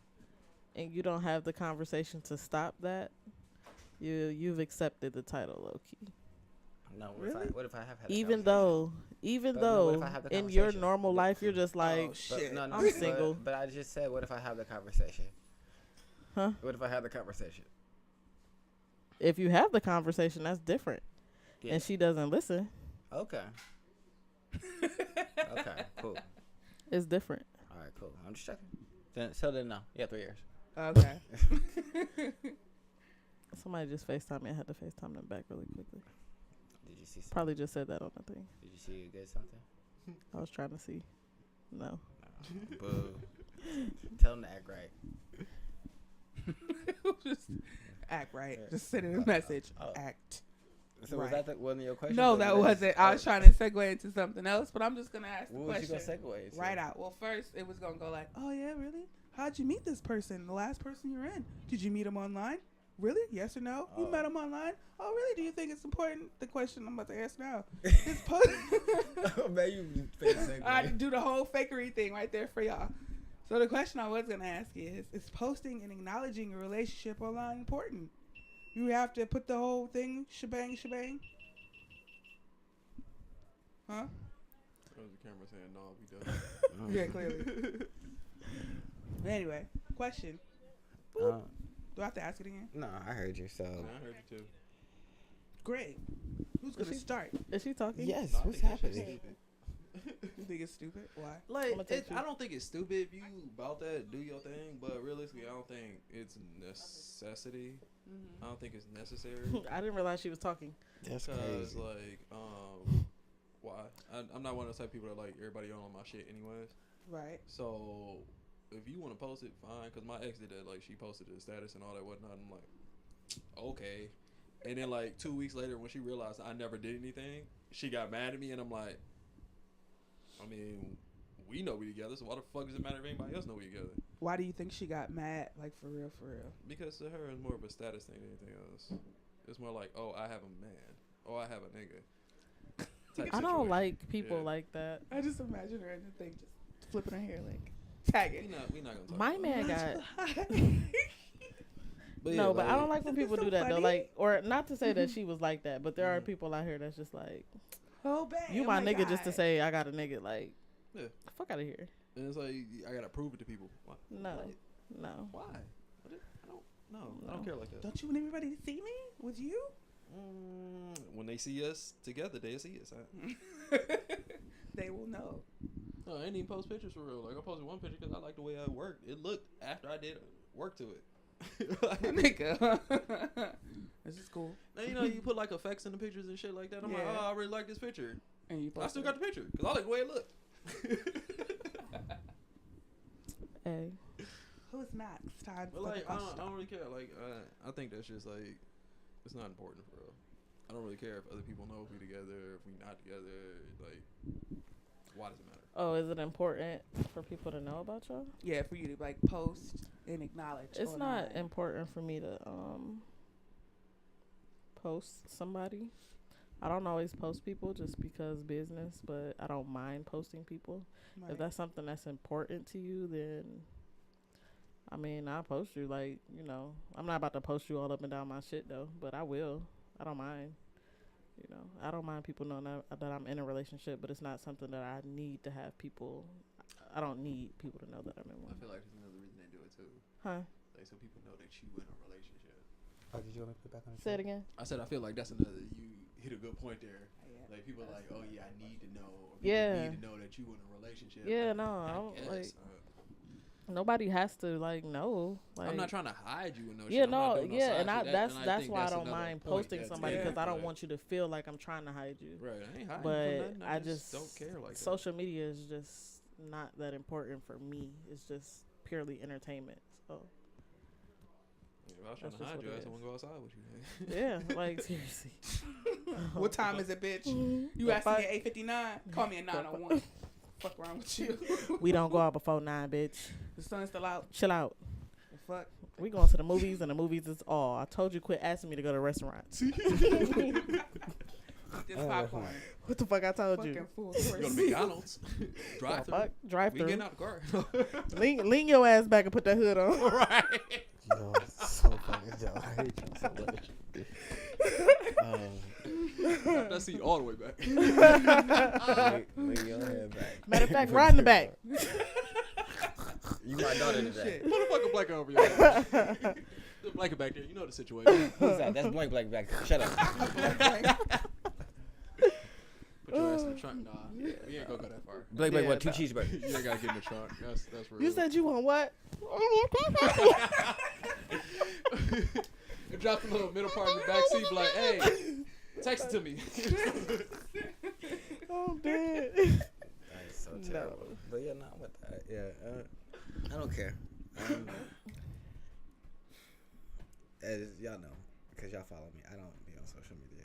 and you don't have the conversation to stop that, you've accepted the title low key. No, Really? what if I have had a Even conversation? though But no, what if I have the in your conversation? normal life you're just like, oh shit, But, no, I'm single. But I just said, what if I have the conversation? huh? What if I have the conversation? If you have the conversation, that's different. Yeah. And she doesn't listen, Okay. Okay. Cool. it's different. All right. Cool. I'm just checking. Then no. Yeah, 3 years. okay. Somebody just FaceTime me. I had to FaceTime them back really quickly. Did you see? Probably just said that on the thing. Did you see you get something? I was trying to see. No. No. Boo. Tell them to act right. Just act right. Yeah. Just send a message. Oh. Act. So was Right. that one of your questions? No, or that was wasn't. just- I was trying to segue into something else, but I'm just gonna ask the What was you question gonna segue? to? right out. Well, first it was gonna go like, oh yeah, really? how'd you meet this person? The last person you're in? Did you meet him online? Really? Yes or no? You met him online? Oh, really? Do you think it's important? The question I'm about to ask now. Is Man, you fake segue. I do the whole fakery thing right there for y'all. So the question I was gonna ask is posting and acknowledging a relationship online important? You have to put the whole thing shebang? Huh? That was the camera saying, no, we done. Yeah, clearly. But anyway, question. Do I have to ask it again? No, I heard you. So Yeah, I heard you too. Great. Who's gonna start? Is she talking? yes, No, I what's think that shit's happening? stupid. You think it's stupid? Why? Like, I'ma take you. I don't think it's stupid if you about that, do your thing, but realistically, I don't think it's necessity. I don't think it's necessary. I didn't realize she was talking. That's Because, crazy. like, why? I'm not one of those type of people that, like, everybody on my shit anyways. Right. So, if you want to post it, fine. Because my ex did that. Like, she posted the status and all that whatnot. I'm like, okay. And then, like, 2 weeks later, when she realized I never did anything, she got mad at me. And I'm like, I mean, we know we together. So, why the fuck does it matter if anybody else know we together? Why do you think she got mad? Like, for real, for real? Because to her, it's more of a status thing than anything else. It's more like, oh, I have a man. Oh, I have a nigga. type I don't situation. like people Yeah. like that. I just imagine her in the thing just flipping her hair like, tag it. We not gonna talk My about man that. got But no, yeah, but I don't like when Isn't people this do so that though. funny? Like, or not to say that she was like that, but there are Mhm. people out here that's just like, Oh, bang. you oh my nigga just to God. say I got a nigga. Like, Yeah. fuck out of here. And it's like I gotta prove it to people. Why? No, What? no. Why? I don't. No, I No. don't care like that. Don't you want everybody to see me with you? When they see us together, they see us. Huh? They will know. No, I ain't even post pictures for real. Like I posted one picture because I like the way I worked. It looked after I did work to it. Like, Nigga. This is cool. now you know you put like effects in the pictures and shit like that. I'm like, Yeah. oh, I really like this picture. And you I still got the picture because I like the way it looked. Hey, Who's next? Time But for like, the I question. don't really care. Like, I think that's just like, it's not important for real. I don't really care if other people know if we together, if we not together. Like, why does it matter? oh, is it important for people to know about y'all? Yeah, for you to like post and acknowledge. It's not online. important for me to post somebody. I don't always post people just because business, but I don't mind posting people. Right. If that's something that's important to you, then I mean, I'll post you. Like, you know, I'm not about to post you all up and down my shit though, but I will. I don't mind. You know, I don't mind people knowing that I'm in a relationship, but it's not something that I need to have people. I don't need people to know that I'm in I one. feel like there's another reason they do it too. Huh? Like, so people know that you in a relationship. Oh, did you want to put back on? Say it again. I said I feel like that's another. You hit a good point there. Yeah. Like people are like, oh yeah, I need to know. Or people Yeah. Need to know that you in a relationship. Yeah, Like, no, I I don't, guess, like, nobody has to like know. Like, I'm not trying to hide you and no shit. Yeah, I'm not no, doing no yeah, side and I shit. that's And that's think why I that's don't another mind point posting that's somebody there, because I don't but- want you to feel like I'm trying to hide you. Right, I ain't hiding But from nothing. I just don't care like that. social media is just not that important for me. It's just purely entertainment. So If I was trying That's to just hide what your it ass, I is. wouldn't go outside with you. yeah, like seriously. What time is it, bitch? You The asking fuck? me at 8:59? Call me at 9:01. Fuck around with you. We don't go out before 9, bitch. The sun's still out. Chill out. The fuck. We going to the movies, and the movies is all. I told you quit asking me to go to restaurants. Eat this Oh, popcorn. What the fuck I told Fucking you? full You go to course. McDonald's. Drive through. Fuck, drive We getting through. out the car. Lean your ass back and put that hood on. right. Yo, so fucking Joe. I hate you so much. Drop that seat all the way back. Lean your head back. Matter of fact, ride in the back. You my daughter today. Put a fucking blanket over your head. The blanket back there. You know the situation. Who's that? That's Blank back there. Shut up. Put your ass in the trunk. Nah, we ain't gonna go that far. Blake, Yeah, what? Two nah. cheeseburgers. You ain't gotta get in the trunk. That's real. You said you want what? You drop the little middle part in the back seat, be like, hey, text it to me. Oh, dead. That's so No. terrible. But yeah, no, I'm with that. Yeah, I don't care. As y'all know, because y'all follow me, I don't be on social media.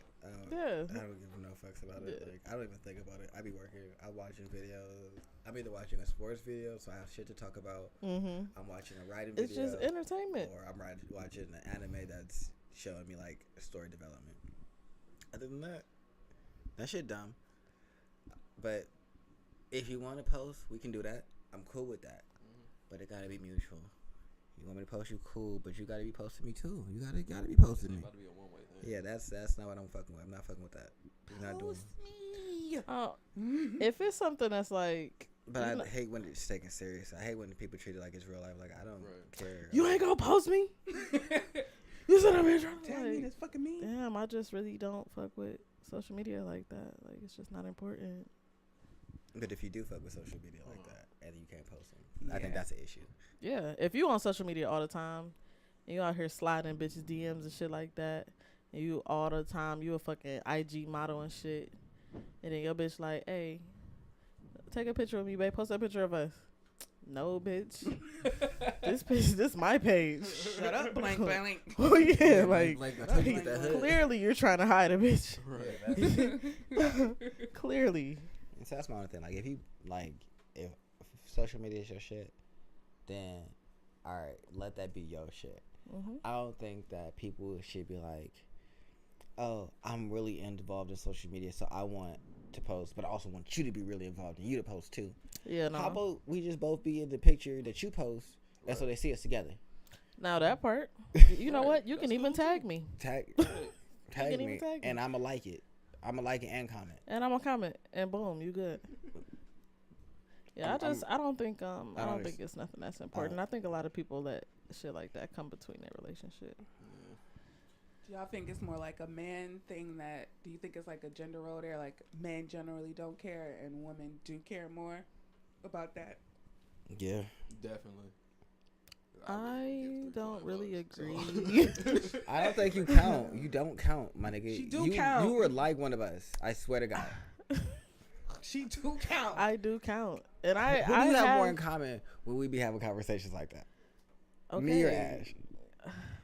Yeah. I don't give no fucks about it. Yeah. Like, I don't even think about it. I be working. I'm watching videos. I'm either watching a sports video, so I have shit to talk about. Mm-hmm. I'm watching a writing It's video. just entertainment. Or I'm watching an anime that's showing me like story development. Other than that, that shit dumb. But if you want to post, we can do that. I'm cool with that. But it gotta be mutual. You want me to post you, cool, but you gotta be posting me too. You gotta be posting me. About to be a one-way thing. Yeah, that's not what I'm fucking with. I'm not fucking with that. You're not doing. If it's something that's like, But I hate when it's taken serious. I hate when people treat it like it's real life. Like I don't care. you ain't gonna post me. You said I'm here trying to Tag me, that's fucking me. damn, I just really don't fuck with social media like that. Like it's just not important. But if you do fuck with social media like that and you can't post them, I think that's an issue. Yeah, if you on social media all the time, and you out here sliding bitches DMs and shit like that, and you all the time, you a fucking IG model and shit, and then your bitch like, hey, take a picture of me, babe. Post a picture of us. No, bitch. this my page. Shut up, blank, blank. Oh yeah, like I told you that hood. clearly you're trying to hide a bitch. Right. Clearly. So that's my only thing. Like if social media is your shit, then all right, let that be your shit. Mm-hmm. I don't think that people should be like, oh, I'm really involved in social media, so I want to post, but I also want you to be really involved and you to post too. Yeah, no. How about we just both be in the picture that you post, and so they see us together? Now that part, you know what? You can even tag me, Tag can even me, tag me. and I'ma like it. I'ma like it and comment. and I'm gonna comment, and boom, you good. Yeah, I don't think it's nothing that's important. I think a lot of people let shit like that come between their relationship. Do y'all think it's more like a man thing do you think it's like a gender role there? Like men generally don't care and women do care more about that? Yeah, Definitely. I don't really agree. I don't think you count. You don't count, my nigga. She do you, count. You were like one of us. I swear to God. She do count. I do count, and Who I do you have have more in common when we be having conversations like that? okay. Me or Ash?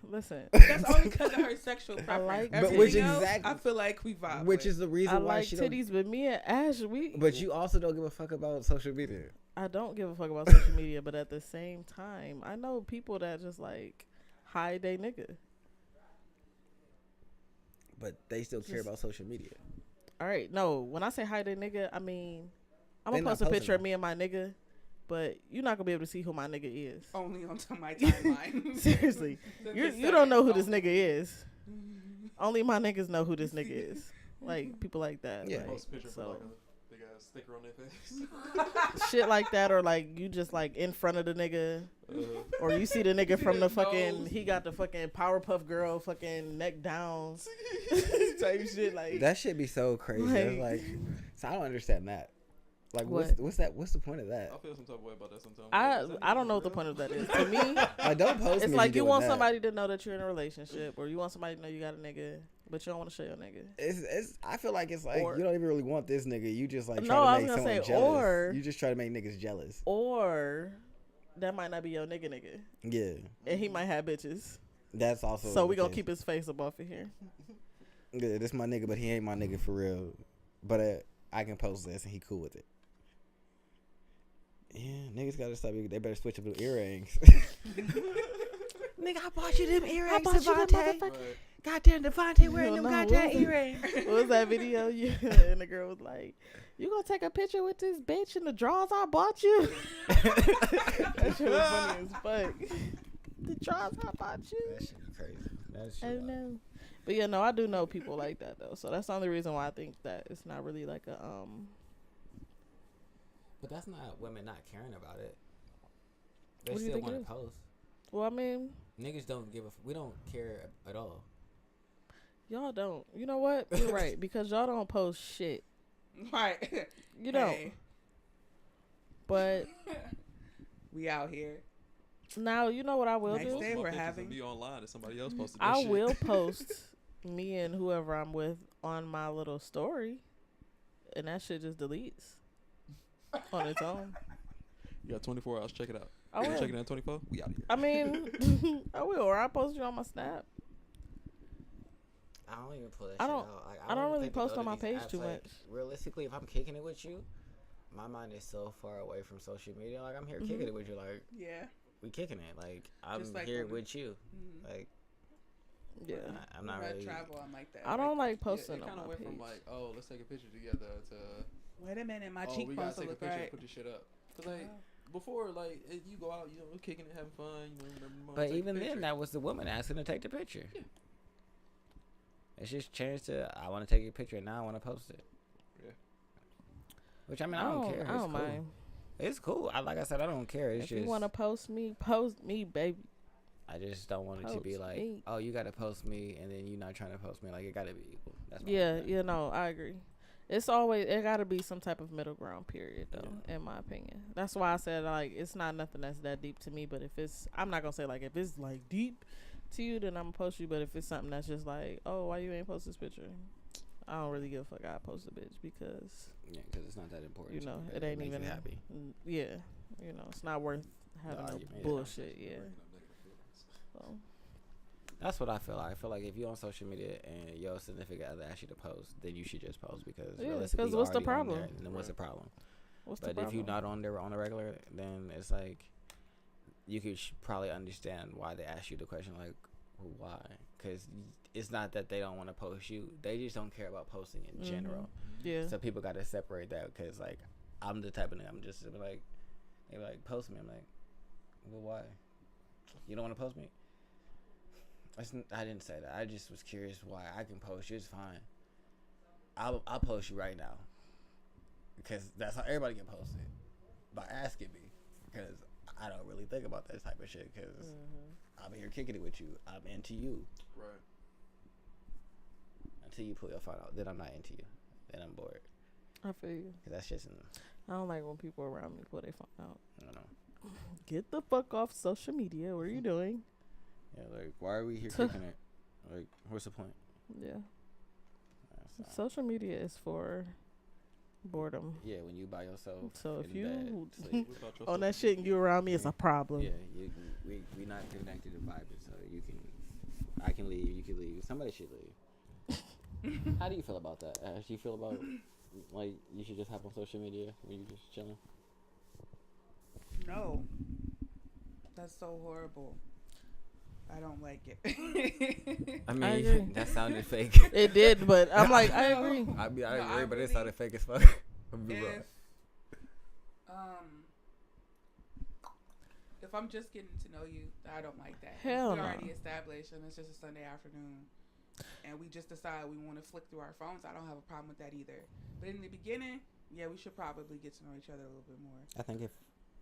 Listen, That's only because of her sexual preference. like But Everything which else, exactly- I feel like we vibe. Which with. is the reason I why like she titties, but me and Ash, But you also don't give a fuck about social media. I don't give a fuck about social media, but at the same time, I know people that just like hide they nigga. But they still care about social media. All right, no, when I say hide they nigga, I mean I'm They gonna not post a posting picture of them. me and my nigga, but you're not gonna be able to see who my nigga is. only on my timeline. Seriously, you don't know who this nigga is. Only my niggas know who this nigga is. Like people like that. Yeah. like, Post a picture for so like a big ass sticker on their face. shit like that, or like you just like in front of the nigga, or you see the nigga from the fucking, he got the fucking Powerpuff Girl fucking neck down type shit. Like That shit be so crazy. It's like, so I don't understand that. Like, What? what's that? What's the point of that? I feel some type of way about that sometimes. Is that I don't know even what the real? point of that is. To me, I don't post. it's me like you doing want that. somebody to know that you're in a relationship, or you want somebody to know you got a nigga, but you don't want to show your nigga. It's. I feel like it's like Or- you don't even really want this nigga. You just like No, try I to was make gonna someone say, jealous. or- You just try to make niggas jealous. Or that might not be your nigga, Yeah, and he might have bitches. that's also. So we the gonna case. keep his face up off of here. Yeah, this my nigga, but he ain't my nigga for real. But I can post this and he cool with it. Yeah, niggas gotta stop. They better switch up the earrings. Nigga, I bought you them earrings, Devontae. Right. Goddamn, Devontae wearing them No, goddamn what? earrings. What was that video? And the girl was like, "You gonna take a picture with this bitch in the drawers I bought you?" That shit was funny as fuck. The drawers I bought you. That shit be crazy. That I shit. don't know. But yeah, no, I do know people like that though. So that's the only reason why I think that it's not really like a But that's not women not caring about it. They What do you still think it want to is? post. Well, I mean, Niggas don't give a. We don't care at all. y'all don't. You know what? You're right, because y'all don't post shit. Right. You don't. Hey, But we out here. now you know what I will Next do. day Most we're pictures having- will be online and somebody else posted that I shit. will post me and whoever I'm with on my little story, and that shit just deletes on its own. You got 24 hours. Check it out. I You will. checking out 24? We out here. I mean, I will, or I post you on my Snap. I don't even pull that I shit don't- out. Like, I don't even really think to post go on to my these page apps. too Like, much. Realistically, if I'm kicking it with you, my mind is so far away from social media. Like, I'm here kicking it with you. Like, Yeah. we kicking it. Like, I'm Just like here when- with you. Mhm. Like, Yeah. I'm not When I really. travel, I'm like that. I don't like Yeah, posting it on kind my of went page. from like, oh, let's take a picture together to, Wait a minute, my oh, we cheekbones gotta take a look picture and right. put this shit up. Cause like before, like you go out, kicking it, having fun, But take a even then, picture. that was the woman asking to take the picture. Yeah. It's just changed to I want to take a picture and now I want to post it. Yeah. Which I mean, I don't care. It's I don't cool. mind. It's cool. Like I said, I don't care. It's If just you want to post me, baby. I just don't want it to be Post like, me. oh, you got to post me, and then you're not trying to post me. Like, it got to be equal. That's my Yeah, thing. you know, I agree. It's always it got to be some type of middle ground period, though, in my opinion. That's why I said like it's not nothing that's that deep to me. But if it's, I'm not gonna say like if it's like deep to you, then I'm gonna post you. But if it's something that's just like, oh, why you ain't post this picture? I don't really give a fuck. I post a bitch because Yeah, because it's not that important. you know to me, it 'cause ain't makes even you happy. Yeah, you know it's not worth having no argument, yeah. bullshit. Yeah. So, That's what I feel like. I feel like if you're on social media and your significant other asks you to post, then you should just post because Yeah, realistically, 'cause you're what's the already on problem? there, and then what's the problem? what's the But problem? if you're not on there on a regular, then it's like you could probably understand why they ask you the question, like, well, why? Because it's not that they don't want to post you; they just don't care about posting in general. Yeah. So people got to separate that because, like, I'm the type of nigga. I'm just like, they be like, post me. I'm like, well, why? You don't want to post me? I didn't say that. I just was curious why. I can post you. It's fine. I'll post you right now because that's how everybody can post it by asking me because I don't really think about that type of shit because I'm here kicking it with you. I'm into you. Right. Until you pull your phone out, then I'm not into you. Then I'm bored. I feel you. Cause that's just, I don't like when people around me pull their phone out. I don't know. Get the fuck off social media. What are you doing? Yeah, like, why are we here kicking it? Like, what's the point? Yeah. That's Social media is for boredom. yeah, when you by yourself. So if in you bed, sleep. What about your on that social shit and you around me, it's a problem. Yeah, we not connected and vibing, so you can. I can leave. You can leave. Somebody should leave. How do you feel about that? How do you feel about like you should just hop on social media when you just chilling? No. That's so horrible. I don't like it. I agree. mean, that sounded fake. It did, but I'm like, I agree. I mean, I No, agree, I but it really- sounded fake as fuck. If I'm just getting to know you, I don't like that. Hell we no. already established, and it's just a Sunday afternoon, and we just decide we want to flick through our phones. I don't have a problem with that either. But in the beginning, yeah, we should probably get to know each other a little bit more. I think it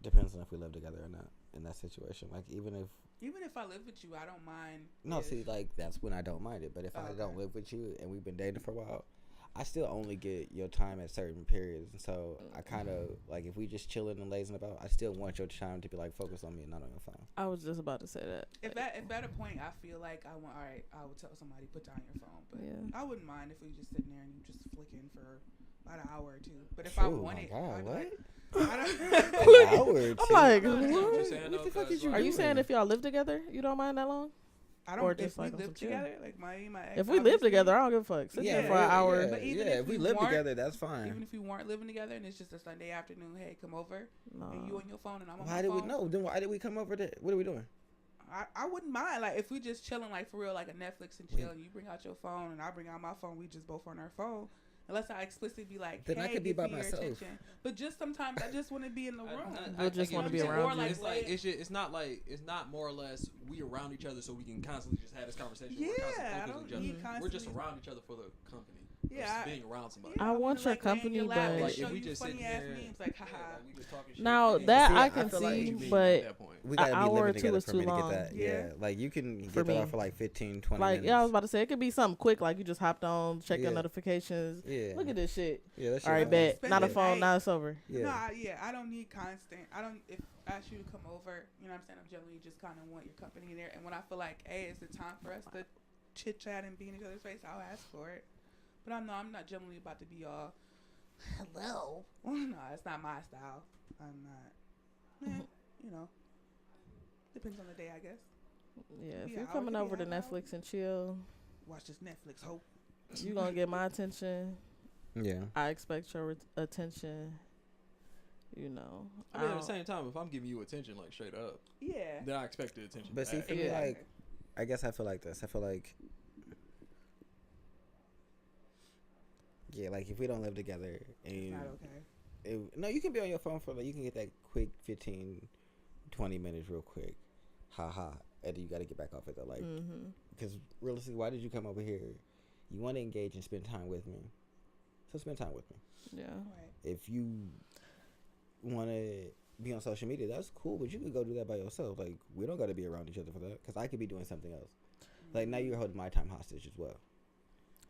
depends on if we live together or not in that situation. Like even if I live with you, I don't mind. no, if- see, like that's when I don't mind it. But if I Okay. don't live with you and we've been dating for a while, I still only get your time at certain periods. And so I kind of like if we just chilling and lazing about, I still want your time to be like focused on me and not on your phone. I was just about to say that. If at a point I feel like I want, all right, I would tell somebody put down your phone, but Yeah. I wouldn't mind if we just sitting there and you just flicking for about an hour or two. But if I Oh want my it, God, I'd what? like, I don't. An hour or I'm two? like, media. I'm what? just saying, What the fuck is you Are you doing? saying if y'all live together, you don't mind that long? I don't. Or If just we like on live some chill? together, like my ex. If we live obviously, together, I don't give a fuck. Sit there for an hour. But even yeah, if if we we live weren't- together, that's fine. even if we weren't living together and it's just a Sunday afternoon, hey, come over, and you on your phone and I'm on Why my did phone. we know? Then why did we come over there? What are we doing? I wouldn't mind like if we just chilling like for real, like a Netflix and chill. And you bring out your phone and I bring out my phone. We just both on our phone. Unless I explicitly be like, Then hey, I could be give by me your myself. attention. But just sometimes I just want to be in the room. We'll just wanna be Or around like, you. It's like it's not like it's not more or less we around each other so we can constantly just have this conversation. Yeah, We're I constantly don't focused on need each other. constantly. We're just around each other for the company. Yeah, versus I- being around somebody. I wanna, want your lay in company, lap and but- Like show if we you just funny sitting ass here, memes, like, haha. like, we just talking shit. Now Yeah. that See, I I can feel like see, you mean but at that point. We An gotta be hour or living two together is for too me to long. get that. Yeah. Yeah. Like you can For get that me. off for like 15, 20 like minutes. yeah, I was about to say it could be something quick, like you just hopped on, check your Yeah. notifications. Yeah. Look at this shit. Yeah, that's All right, fine. bet. Spend Not a the phone. night. Now it's over. Yeah. No, I don't need constant. I don't. If I ask you to come over, you know what I'm saying? I'm generally just kind of want your company there. And when I feel like, hey, it's the time for us to chit chat and be in each other's face, I'll ask for it. But I'm not generally about to be all, hello. No, it's not my style. I'm not. You know, depends on the day, I guess. Yeah, if Be you're an hour, coming could be over to half hour. Netflix and chill, Watch this Netflix, hope. you gonna get my attention. Yeah. I expect your attention. You know, I mean, at the don't- same time, if I'm giving you attention, like straight up, Yeah. then I expect the attention. But see, back. for me, Yeah. like, I guess I feel like this. I feel like, yeah, like if we don't live together, and It's not okay. no, you can be on your phone for like you can get that quick 15, 20 minutes real quick, haha, and then you got to get back off it though, like, because realistically, why did you come over here? You want to engage and spend time with me, so spend time with me. Yeah. Right. If you want to be on social media, that's cool, but you could go do that by yourself. Like, we don't got to be around each other for that, because I could be doing something else. Like, now you're holding my time hostage as well.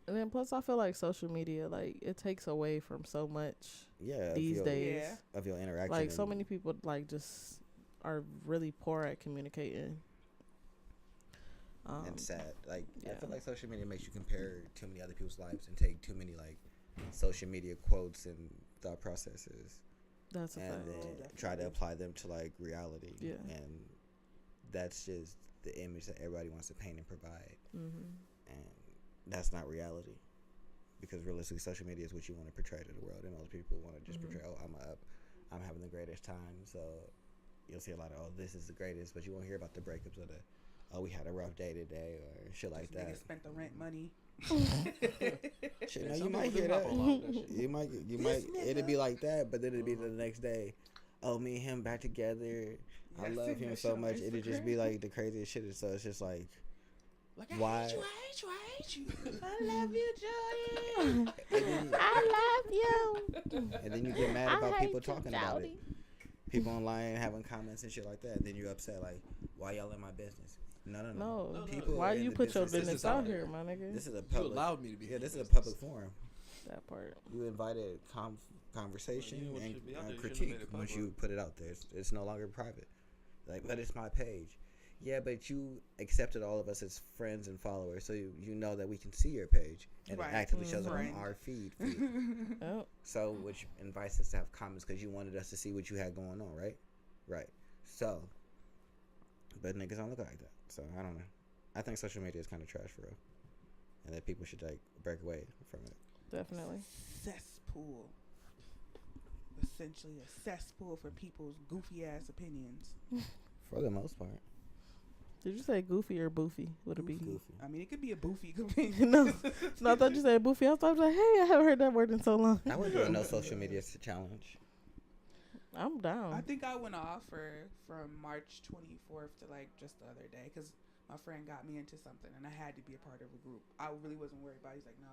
And then plus, I feel like social media, like, it takes away from so much Yeah, these days. Yeah. of your interaction. Like, so and- many people, like, just are really poor at communicating. and sad. Like, I yeah. feel like social media makes you compare too many other people's lives and take too many like social media quotes and thought processes, That's a and fact. then try to apply them to like reality. Yeah. And that's just the image that everybody wants to paint and provide, and that's not reality. Because realistically, social media is what you want to portray to the world, and most people want to just portray, oh, I'm having the greatest time. So you'll see a lot of, oh, this is the greatest, but you won't hear about the breakups or the, oh, we had a rough day today or shit like This that. nigga spent the rent money. Shit, no, Some you might people hear do hop that. on a lot of that shit. You might. It'd be like that, but then it'd be the next day. Oh, me and him back together. I Yeah, love seen him that so shit on much. It'd just be Instagram. like the craziest shit. So it's just like, Like, why? I love you, Jordan. And then, I love you. and then you get mad about people talking about it. Jody. People online having comments and shit like that. And then you upset like, why y'all in my business? No. No. People Why are in you the put your business. business is out out there. here, my nigga? This is a You public. allowed me to be. Yeah, in this is your a business. public forum. That part. You invited conversation Well, you know what and should be out there, you shouldn't have critique made it once public. you put it out there. It's no longer private. Like, but it's my page. Yeah, but you accepted all of us as friends and followers, so you know that we can see your page, and Right. it actively shows up on Friend. our feed. Oh, So, which invites us to have comments because you wanted us to see what you had going on, right? Right. So, but niggas don't look like that. So I don't know. I think social media is kind of trash for real, and that people should like break away from it. definitely. Cesspool. Essentially a cesspool for people's goofy ass opinions. For the most part, Did you say goofy or boofy? Would it be? goofy. I mean, it could be a boofy opinion. No, I thought you said boofy. I was like, hey, I haven't heard that word in so long. I would do a no social media challenge. I'm down. I think I went off from March 24th to like just the other day because my friend got me into something and I had to be a part of a group. I really wasn't worried about it. He's like, no,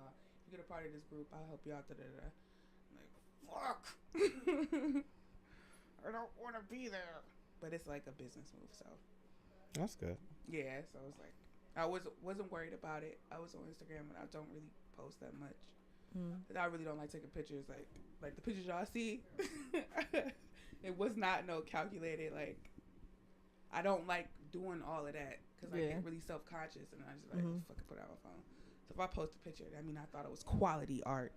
you get a part of this group, I'll help you out. Da-da-da. I'm like, fuck. I don't want to be there. But it's like a business move, so. That's good. Yeah, so it's like, I wasn't worried about it. I was on Instagram and I don't really post that much. I really don't like taking pictures. Like the pictures y'all see, it was not no calculated. Like, I don't like doing all of that because I Yeah. get really self conscious and I just like fucking put it on my phone. So if I post a picture, I mean I thought it was quality art.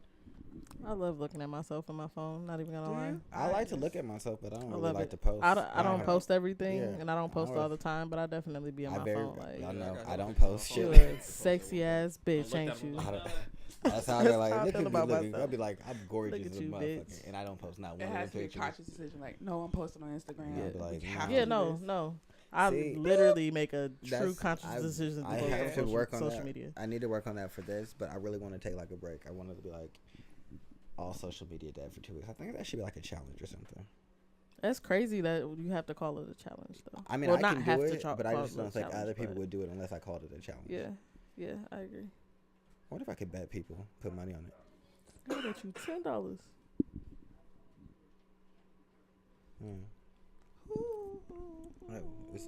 I love looking at myself on my phone. Not even gonna Do lie. you? I like to just- look at myself, but I don't I really love like it. to post. I don't post everything, Yeah. and I don't post I don't- all the time. But I definitely be on my phone. Like, y'all Yeah, know, I I got don't no post pictures on you my shit. a sexy ass bitch, I ain't looked at you? my- I don't- That's how That's they're like, how I look feel at me about looking. myself. I'll be like, I'm gorgeous Look at as a you, motherfucker, bitch. and I don't post not It one has of to the be a pictures. conscious decision. Like, no, I'm posting on Instagram. Yeah, We like, have nah. to Yeah, do no, this. no. I See, literally make a true That's- conscious decision to I post have on to social, work on social that. media. I need to work on that for this, but I really want to take like a break. I wanted to be like all social media dead for 2 weeks. I think that should be like a challenge or something. That's crazy that you have to call it a challenge, though. I mean, well, I not can have do to it, cha- but I call just it a don't think challenge, other people but- would do it unless I called it a challenge. Yeah, I agree. What if I could bet people, put money on it? I bet you $10.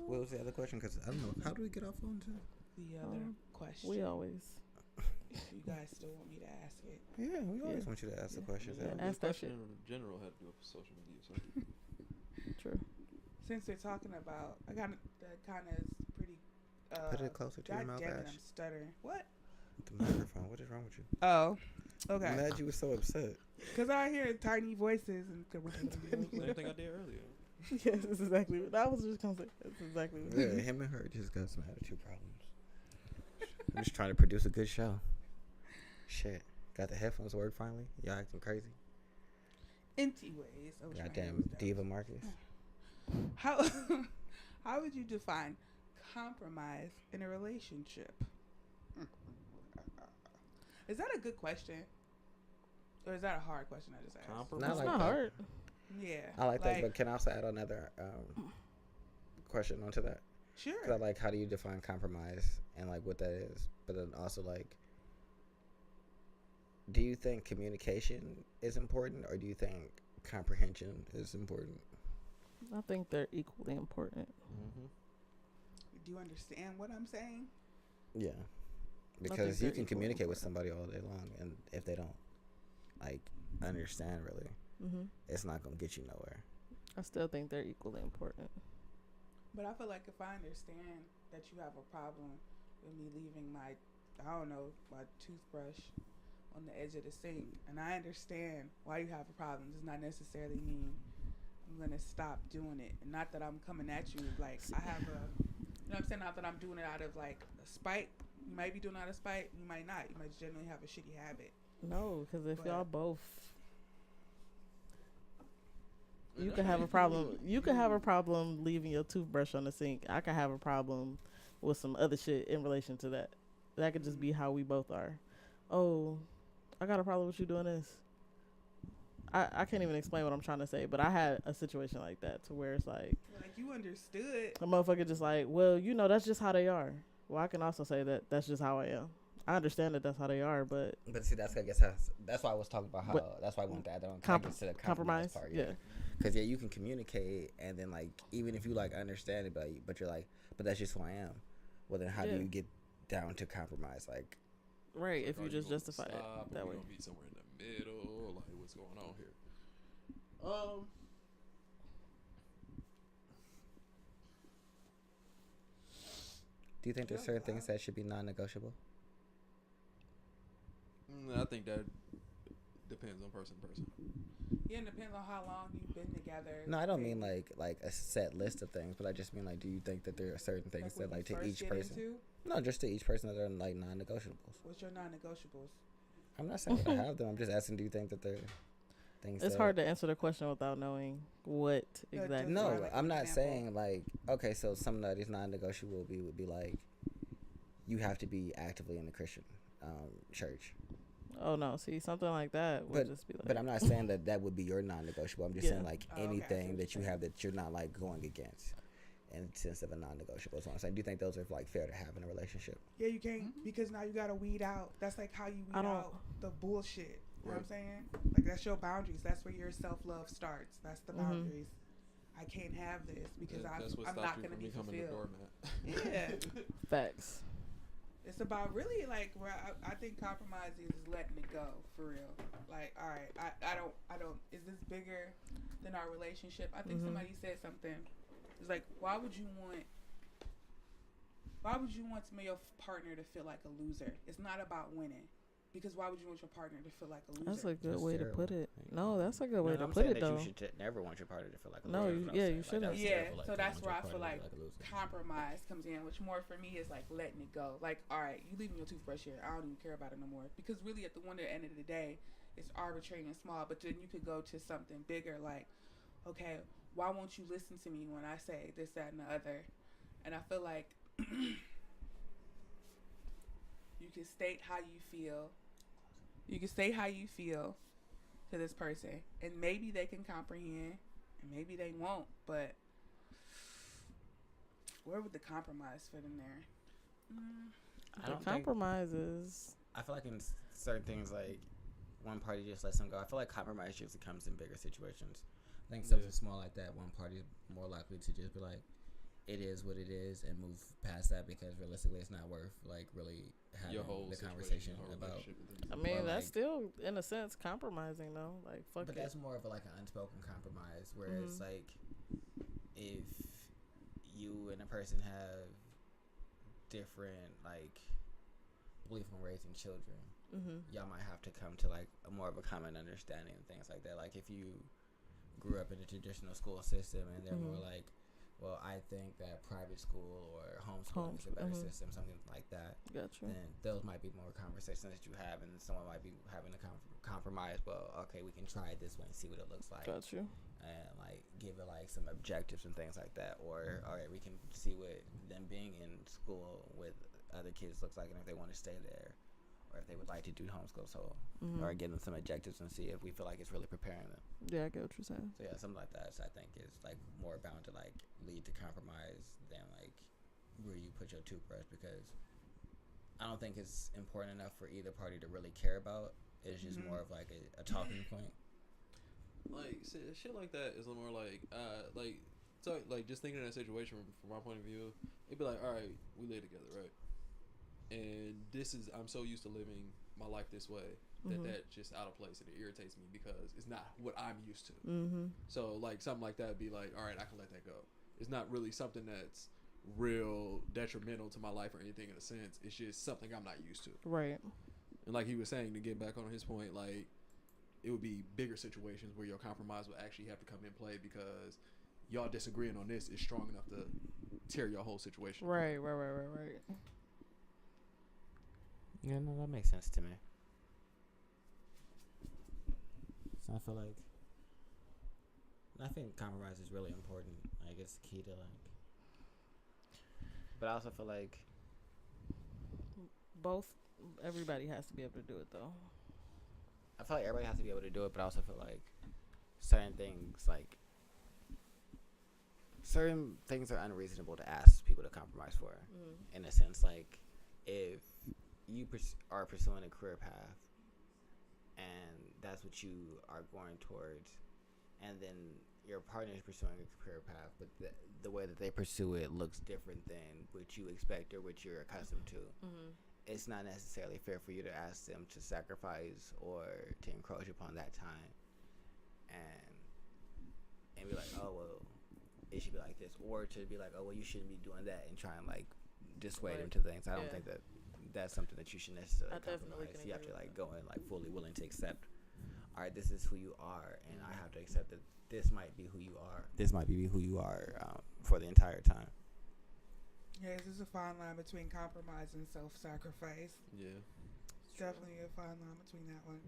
What was the other question? Because I don't know. How do we get off on to? The other question. We always. You guys still want me to ask it? Yeah, we always Yeah. want you to ask the questions. Yeah. Yeah. Ask that question shit. in general had to do with social media. So. True. Since we're talking about, I got that kind of pretty. Put it closer to your God mouth, damn it, Ash. I'm stuttering. What? The microphone. What is wrong with you? Oh, I'm okay. glad you were so upset. Because I hear tiny voices and. Same thing I did earlier. Yes, that's exactly. I was just gonna say that's exactly. What Yeah, him and her just got some attitude problems. I'm just trying to produce a good show. Shit. Got the headphones work finally? Y'all acting crazy? Anyways, Goddamn Diva Marcus. How how would you define compromise in a relationship? Is that a good question, or is that a hard question I just asked? Compromise. It's like not that. hard. Yeah, I like that, but can I also add another question onto that? sure. 'Cause I like, how do you define compromise and like what that is? But then also like, do you think communication is important, or do you think comprehension is important? I think they're equally important. Mm-hmm. Do you understand what I'm saying? Yeah, think because you they're can equally communicate with important. somebody all day long, and if they don't like understand really, it's not gonna get you nowhere. I still think they're equally important. But I feel like if I understand that you have a problem with me leaving my toothbrush on the edge of the sink, and I understand why you have a problem, does not necessarily mean I'm gonna stop doing it. And not that I'm coming at you like I have a, you know what I'm saying? Not that I'm doing it out of like a spite. You might be doing it out of spite. You might not. You might generally have a shitty habit. No, because if But- y'all both, you could have a problem. You could have a problem leaving your toothbrush on the sink. I could have a problem with some other shit in relation to that. That could just be how we both are. Oh, I got a problem with you doing this. I can't even explain what I'm trying to say, but I had a situation like that to where it's like Like you understood. a motherfucker just like, well, you know, that's just how they are. Well, I can also say that that's just how I am. I understand that that's how they are, but But see, that's that's why I was talking about how But- that's why I wanted to add that on to the compromise. part. Yeah. Because you can communicate, and then like even if you like understand it, but you're like, but that's just who I am. Well, then how do Yeah. you get down to compromise? Like, right. If Are you just gonna justify it stop, or that we way. gonna be somewhere in the middle. Like, what's going on here? do you think there's certain things that should be non-negotiable? I think that depends on person to person. Yeah, it depends on how long you've been together. No, I don't mean like a set list of things, but I just mean like, do you think that there are certain things what that like you to first each get person? into? No, just to each person that are like non-negotiables. What's your non-negotiables? I'm not saying that I have them. I'm just asking, do you think that there are things? It's that, hard to answer the question without knowing what Yeah, exactly. No, Like, I'm for not example. saying like, okay, so some of these non-negotiable would be like, you have to be actively in the Christian church. Oh no, see something like that would just be like. But I'm not saying that would be your non-negotiable. I'm just Yeah. saying like Oh, okay, I see anything what that you you're have that you're not like going against in the sense of a non-negotiable. So I'm saying, do you think those are like fair to have in a relationship? Yeah, you can't because now you gotta weed out. That's like how you weed I don't- out the bullshit. You know what I'm saying? Like that's your boundaries. That's where your self-love starts. That's the boundaries. I can't have this because That's what I'm stopped not you gonna from be becoming a fulfilled. doormat. Yeah. Facts. It's about really like where I think compromise is letting it go for real. Like, all right, I don't. Is this bigger than our relationship? I think somebody said something. It's like, why would you want your partner to feel like a loser? It's not about winning. Because why would you want your partner to feel like a loser? That's a good That's way to terrible. put it. No, that's a good way to I'm put saying it that though. you should never want your partner to feel like a No, loser. you- That's what I'm yeah, saying. you Like, shouldn't. that's Yeah, terrible. Like, so don't that's want where your I feel partner to like be a loser. compromise comes in, which more for me is like letting it go. Like, all right, you leaving your toothbrush here. I don't even care about it no more. Because really, at the end of the day, it's arbitrary and small. But then you could go to something bigger, like, okay, why won't you listen to me when I say this, that, and the other? And I feel like you can state how you feel. You can say how you feel to this person, and maybe they can comprehend, and maybe they won't. But where would the compromise fit in there? I The don't think. compromises. I feel like in certain things, like one party just lets them go. I feel like compromise usually comes in bigger situations. I think something small like that, one party is more likely to just be like, it is what it is, and move past that because realistically, it's not worth like really having Your whole the situation, conversation your whole about. relationship with them. I mean, Or, that's like- still in a sense compromising though. Like fuck But it. that's more of like an unspoken compromise, where it's like if you and a person have different like belief on raising children, y'all might have to come to like a more of a common understanding and things like that. Like if you grew up in a traditional school system and they're more like well, I think that private school or homeschooling is a better system, something like that. Gotcha. Then those might be more conversations that you have, and someone might be having a compromise. Well, okay, we can try it this way and see what it looks like. Gotcha. And like give it like some objectives and things like that. Or all right, we can see what them being in school with other kids looks like, and if they want to stay there, or if they would like to do homeschool. So, or give them some objectives and see if we feel like it's really preparing them. Yeah, I get what you're saying. So yeah, something like that. So I think is like more bound to like lead to compromise than like where you put your toothbrush, because I don't think it's important enough for either party to really care about. It's just more of like a talking point. Like shit like that is more like so like just thinking in that situation from my point of view, it'd be like, all right, we live together, right? And I'm so used to living my life this way that just out of place, and it irritates me because it's not what I'm used to. So like something like that would be like, all right, I can let that go. It's not really something that's real detrimental to my life or anything in a sense. It's just something I'm not used to. Right. And like he was saying, to get back on his point, like it would be bigger situations where your compromise would actually have to come in play because y'all disagreeing on this is strong enough to tear your whole situation. Right. Yeah, no, that makes sense to me. So I feel like, I think compromise is really important. Like it's key to like, but I also feel like everybody has to be able to do it though. I feel like everybody has to be able to do it, but I also feel like certain things are unreasonable to ask people to compromise for. In a sense, like if you are pursuing a career path and that's what you are going towards, and then your partner is pursuing a career path, but the way that they pursue it looks different than what you expect or what you're accustomed to. It's not necessarily fair for you to ask them to sacrifice or to encroach upon that time and be like, oh, well, it should be like this, or to be like, oh, well, you shouldn't be doing that, and try and like dissuade them to things. I don't think that that's something that you should necessarily compromise. You have to like go in like fully willing to accept, all right, this is who you are, and I have to accept that this might be who you are. This might be who you are for the entire time. Yes, there's a fine line between compromise and self-sacrifice. Yeah. It's definitely a fine line between that one.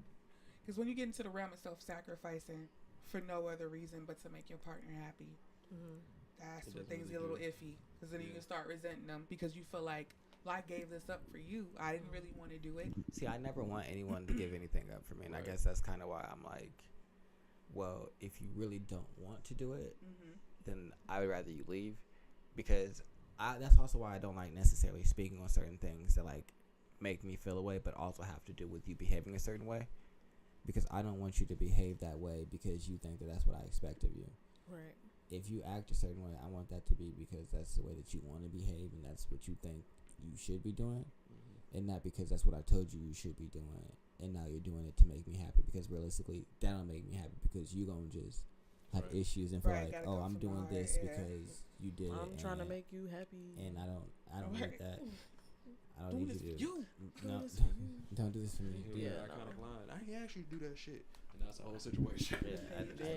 Because when you get into the realm of self-sacrificing for no other reason but to make your partner happy, that's when things get a little iffy. Because then you can start resenting them because you feel like, well, I gave this up for you. I didn't really want to do it. See, I never want anyone to give anything up for me. And I guess that's kind of why I'm like, well, if you really don't want to do it, then I would rather you leave. Because that's also why I don't like necessarily speaking on certain things that like make me feel a way, but also have to do with you behaving a certain way. Because I don't want you to behave that way because you think that that's what I expect of you. Right. If you act a certain way, I want that to be because that's the way that you want to behave and that's what you think you should be doing, and not because that's what I told you should be doing, and now you're doing it to make me happy. Because realistically, that don't make me happy because you gonna just have issues and feel like, oh, I'm doing this because you did it. I'm trying to make you happy, and I don't need that. I don't need you to. No, don't do this for me. Iconic line. I ain't actually do that shit. And that's the whole situation. You're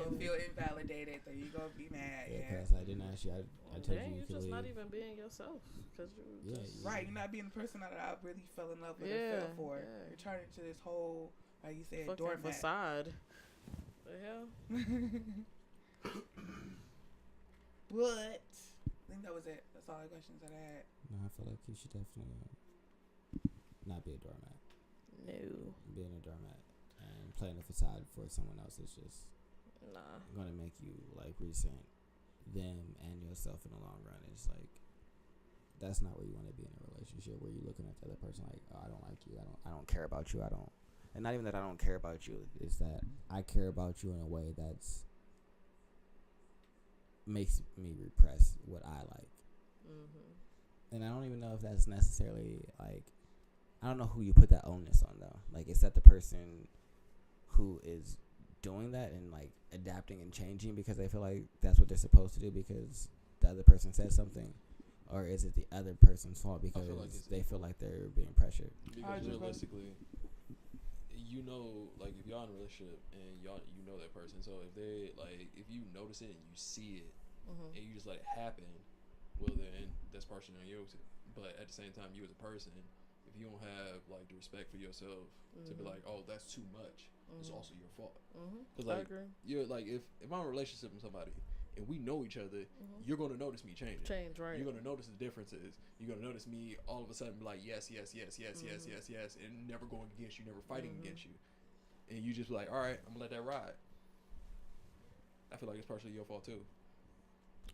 gonna feel invalidated, then you're gonna be mad. Because I didn't ask you. I told you you're could just leave. not even being yourself. Cause you're right. You're not being the person that I really fell in love with and fell for. You're turning into this whole, like you said, fucking doormat. facade. The hell? What? I think that was it. That's all the questions that I had. No, I feel like you should definitely not be a doormat. No. Being a doormat and playing a facade for someone else is just gonna make you like resent them and yourself in the long run. It's like that's not where you want to be in a relationship, where you're looking at the other person like, oh, I don't like you, I don't care about you, and not even that I don't care about you, is that I care about you in a way that's makes me repress what I like. And I don't even know if that's necessarily like, I don't know who you put that onus on though. Like, is that the person who is doing that and like adapting and changing because they feel like that's what they're supposed to do because the other person said something, or is it the other person's fault because they feel like they're being pressured? Because realistically, you know, like if y'all in a relationship and you know that person, so if they like, if you notice it and you see it and you just let it happen, well then that's partially on you. But at the same time, you as a person, if you don't have like the respect for yourself to be like, oh, that's too much, it's also your fault. Because like you're like if I'm in a relationship with somebody and we know each other, you're gonna notice me changing. Right? You're gonna notice the differences. You're gonna notice me all of a sudden be like yes, and never going against you, never fighting against you, and you just be like, all right, I'm gonna let that ride. I feel like it's partially your fault too.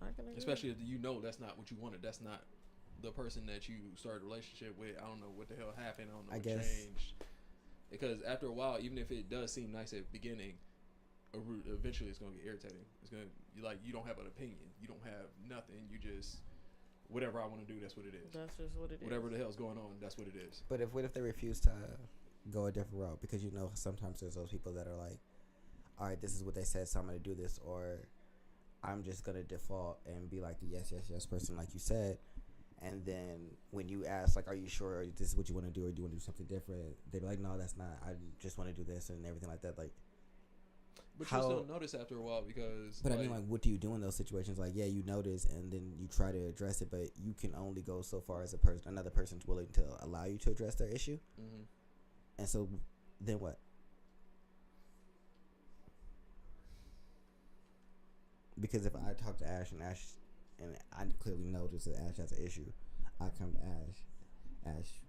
I can agree. Especially if you know that's not what you wanted. That's not the person that you started a relationship with. I don't know what the hell happened. I don't know what changed. Because after a while, even if it does seem nice at the beginning, eventually it's gonna get irritating. It's gonna you don't have an opinion. You don't have nothing. You just whatever I want to do. That's what it is. That's just what it is. Whatever the hell's going on, that's what it is. But what if they refuse to go a different route? Because sometimes there's those people that are like, all right, this is what they said, so I'm gonna do this, or I'm just gonna default and be like the yes person, like you said. And then when you ask, like, are you sure this is what you want to do, or do you want to do something different? They're like, no, that's not. I just want to do this and everything like that. Like, but you still notice after a while because. But I mean, like, what do you do in those situations? Like, yeah, you notice, and then you try to address it, but you can only go so far as another person's willing to allow you to address their issue. And so, then what? Because if I talk to Ash and I clearly notice that Ash has an issue, I come to Ash,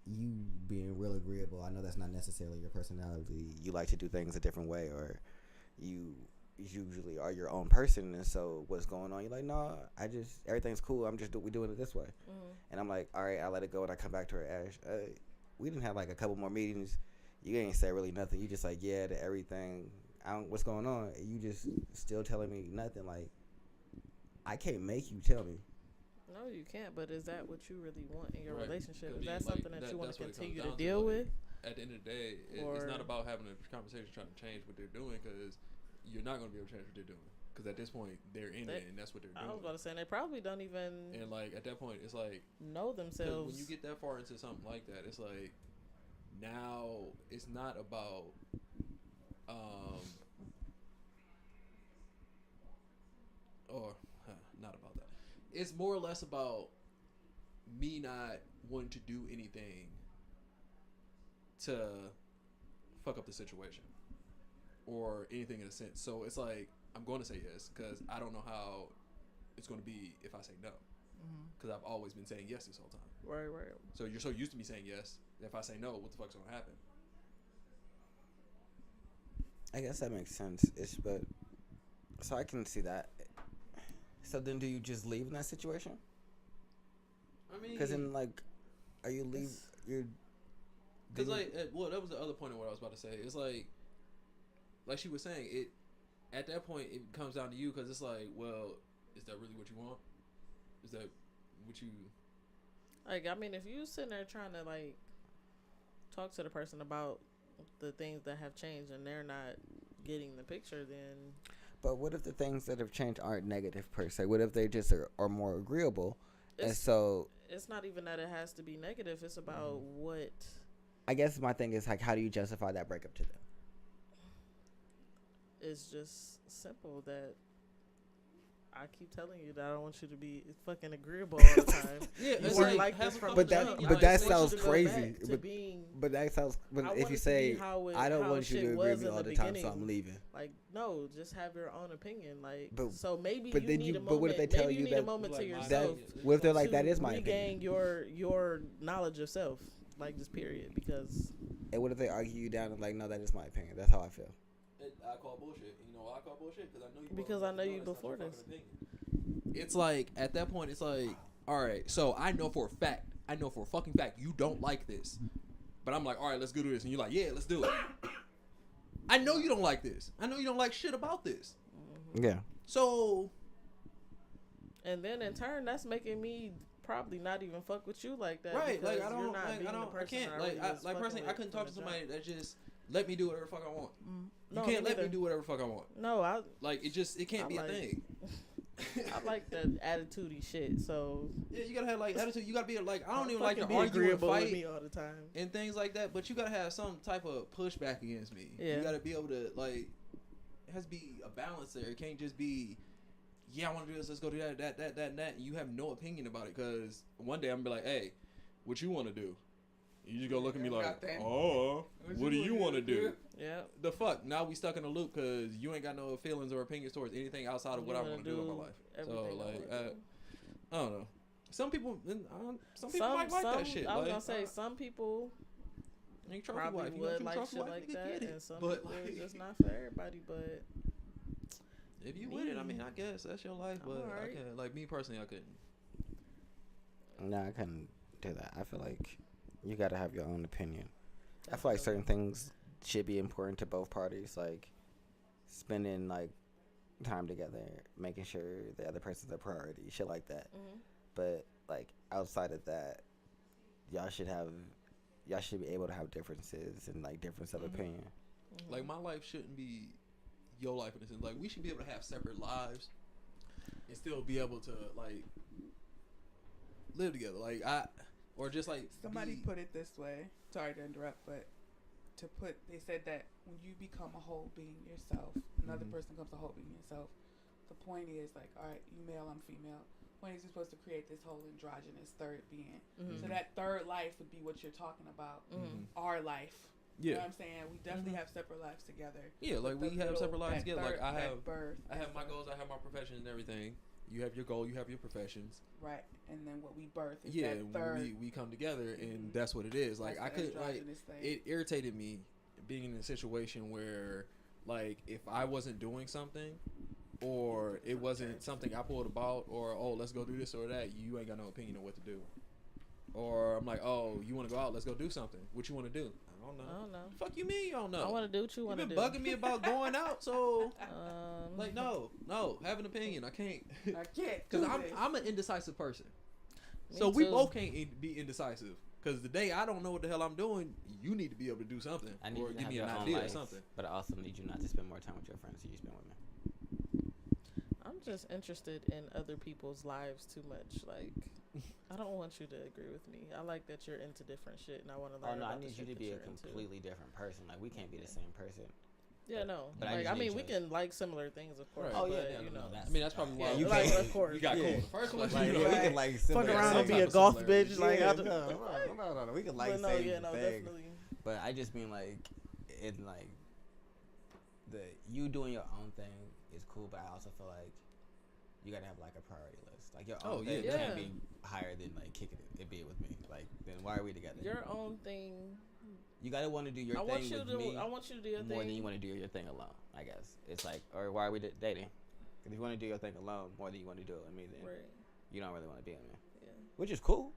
you being real agreeable, I know that's not necessarily your personality. You like to do things a different way, or you usually are your own person, and so what's going on? You're like, no, everything's cool. We doing it this way. And I'm like, all right, I let it go, and I come back to her, Ash. We didn't have like a couple more meetings. You ain't say really nothing. You just like, yeah, to everything. What's going on? You just still telling me nothing. Like, I can't make you tell me. No, you can't. But is that what you really want in your relationship? Is that like, something that you want to continue to to deal with? At the end of the day, it's not about having a conversation trying to change what they're doing, because you're not going to be able to change what they're doing. Because at this point, they're in it, and that's what they're doing. I was about to say, they probably don't even. And like at that point, it's like know themselves. When you get that far into something like that, it's like now it's not about not about that. It's more or less about me not wanting to do anything to fuck up the situation or anything in a sense. So it's like I'm going to say yes because I don't know how it's going to be if I say no. Because I've always been saying yes this whole time. Right. So you're so used to me saying yes. If I say no, what the fuck's going to happen? I guess that makes sense. So I can see that. So then, do you just leave in that situation? I mean, because then, like, are you leave? Because that was the other point of what I was about to say. It's like she was saying, it at that point it comes down to you because it's like, well, is that really what you want? Is that what you like? I mean, if you sitting there trying to like talk to the person about the things that have changed and they're not getting the picture, then. But what if the things that have changed aren't negative per se? What if they just are more agreeable? And so it's not even that it has to be negative. It's about what. I guess my thing is like, how do you justify that breakup to them? It's just simple that I keep telling you that I don't want you to be fucking agreeable all the time. Yeah, it's like this from but that sounds crazy. But that sounds. But if you say I don't want you to agree with me all the time, so I'm leaving. Like no, just have your own opinion. Like so maybe but you need a moment. But what if they tell you that? A moment to yourself. What if they're like that is my opinion? Regain your knowledge of self, like just period. Because. And what if they argue you down and like, no, that is my opinion. That's how I feel. I call bullshit. You know why I call bullshit? Because I know you before this. It's like at that point, it's like, all right. So I know for a fucking fact, you don't like this. But I'm like, all right, let's go do this, and you're like, yeah, let's do it. I know you don't like this. I know you don't like shit about this. Yeah. So. And then in turn, that's making me probably not even fuck with you like that. Right? Like I can't. Like personally, I couldn't talk to somebody that just. Let me do whatever the fuck I want. You can't let me do whatever the fuck I want. No, it can't be a thing. I like the attitude-y shit, so yeah, you gotta have like attitude. You gotta be like, I don't even like to be argue and fight with me all the time and things like that. But you gotta have some type of pushback against me. Yeah. You gotta be able to like. It has to be a balance there. It can't just be yeah, I want to do this. Let's go do that, and that. And you have no opinion about it because one day I'm gonna be like, hey, what you want to do? You just gonna look at me like, Nothing. oh, what do you want to do? Yeah. The fuck? Now we stuck in a loop because you ain't got no feelings or opinions towards anything outside of what I want to do in my life. So like, I don't know. Some people might like that shit. I was like, gonna say some people you trophy probably wife. You would want like trophy shit wife, like nigga, that, get it. and some But, people like, it's just not for everybody. But if you with it, I mean, I guess that's your life. I'm But I alright. can't. Like me personally, I couldn't. No, I couldn't do that. I feel like you gotta have your own opinion. I feel like certain things should be important to both parties, like spending like time together, making sure the other person's a priority, shit like that. Mhm. But like outside of that, y'all should be able to have differences and like difference of opinion. Mhm. Like my life shouldn't be your life in a sense. Like we should be able to have separate lives and still be able to like live together. Like or just like Somebody be, put it this way. Sorry to interrupt, but they said that when you become a whole being yourself, another Mhm. person becomes a whole being yourself. The point is like, all right, you male, I'm female. The point is you're supposed to create this whole androgynous third being. Mhm. So that third life would be what you're talking about. Mhm. Our life. You know yeah. what I'm saying? We definitely have separate lives together. Yeah, like But we the have middle, separate lives that together. Like third- I that have birth. I have my goals, I have my professions and everything. You have your goal, you have your professions. Right. And then what we birth is Yeah, that third. we come together and Mhm. that's what it is. Like that's I the could like androgynous thing. it irritated me being in a situation where like if I wasn't doing something or it wasn't something I pulled about or oh let's go do this or that, you ain't got no opinion on what to do. Or I'm like, oh, you want to go out, let's go do something. What you want to do? I don't know. I don't know. Fuck you mean you don't know? I want to do what you You've want to been do. bugging me about going out, so like no. no, have an opinion. I can't I can't. because do I'm this. I'm an indecisive person. Me So we too. both can't be indecisive. Because the day I don't know what the hell I'm doing, you need to be able to do something I need or you to give have me your an own idea or life, something. but I also need you not to spend more time with your friends than you spend with me. I'm just interested in other people's lives too much. Like, I don't want you to agree with me. I like that you're into different shit, and I want to Oh learn. no, I about the need you shit to that be a you're into. completely different person. Like we can't be the same person. Yeah, no. But I Like, just I mean, need we you. can like similar things, of course. Right. Oh, yeah, but, yeah, you no, know. that's- I mean, that's probably why Yeah, you like, got of course. you got cool Yeah. in the first place. Like, you know? we can like Fuck similar around some and be type a of golf similarity. bitch. Like, yeah, I do, no, we can like but no, same yeah, no, thing. definitely. But I just mean like in like the you doing your own thing is cool, but I also feel like you gotta have like a priority list. Like your own thing yeah. can't be higher than like kicking it be it with me. Like then why are we together? Your own thing. You gotta want to do your I thing want you with to. me I want you to do your more thing. than you want to do your thing alone. I guess it's like, or why are we dating? 'Cause if you want to do your thing alone more than you want to do it with me, then Right. you don't really want to be with me, Yeah. which is cool.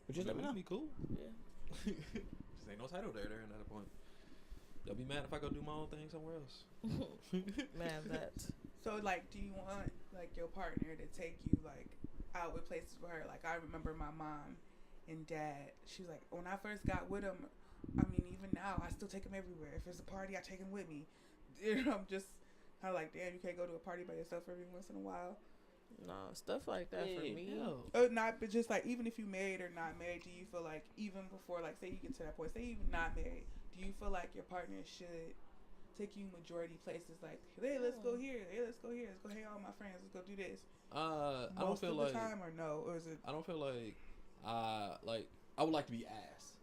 But just let me know. Be cool. Yeah. Just ain't no title there at that point. They'll be mad if I go do my own thing somewhere else. Man, that. So, like, do you want, like, your partner to take you, like, out with places where, like, I remember my mom and dad, she was like, when I first got with him, I mean, even now, I still take him everywhere. If it's a party, I take him with me. You know, I'm just kind of like, damn, you can't go to a party by yourself every once in a while. No, stuff like that for me. Not, but just, like, even if you married or not married, do you feel like, even before, like, say you get to that point, say you're not married, do you feel like your partner should take you majority places, like, hey, let's go here, hey, let's go here, let's go hang out with my friends, let's go do this? I don't Most feel of like the time, or no, or is it? I don't feel like I would like to be asked.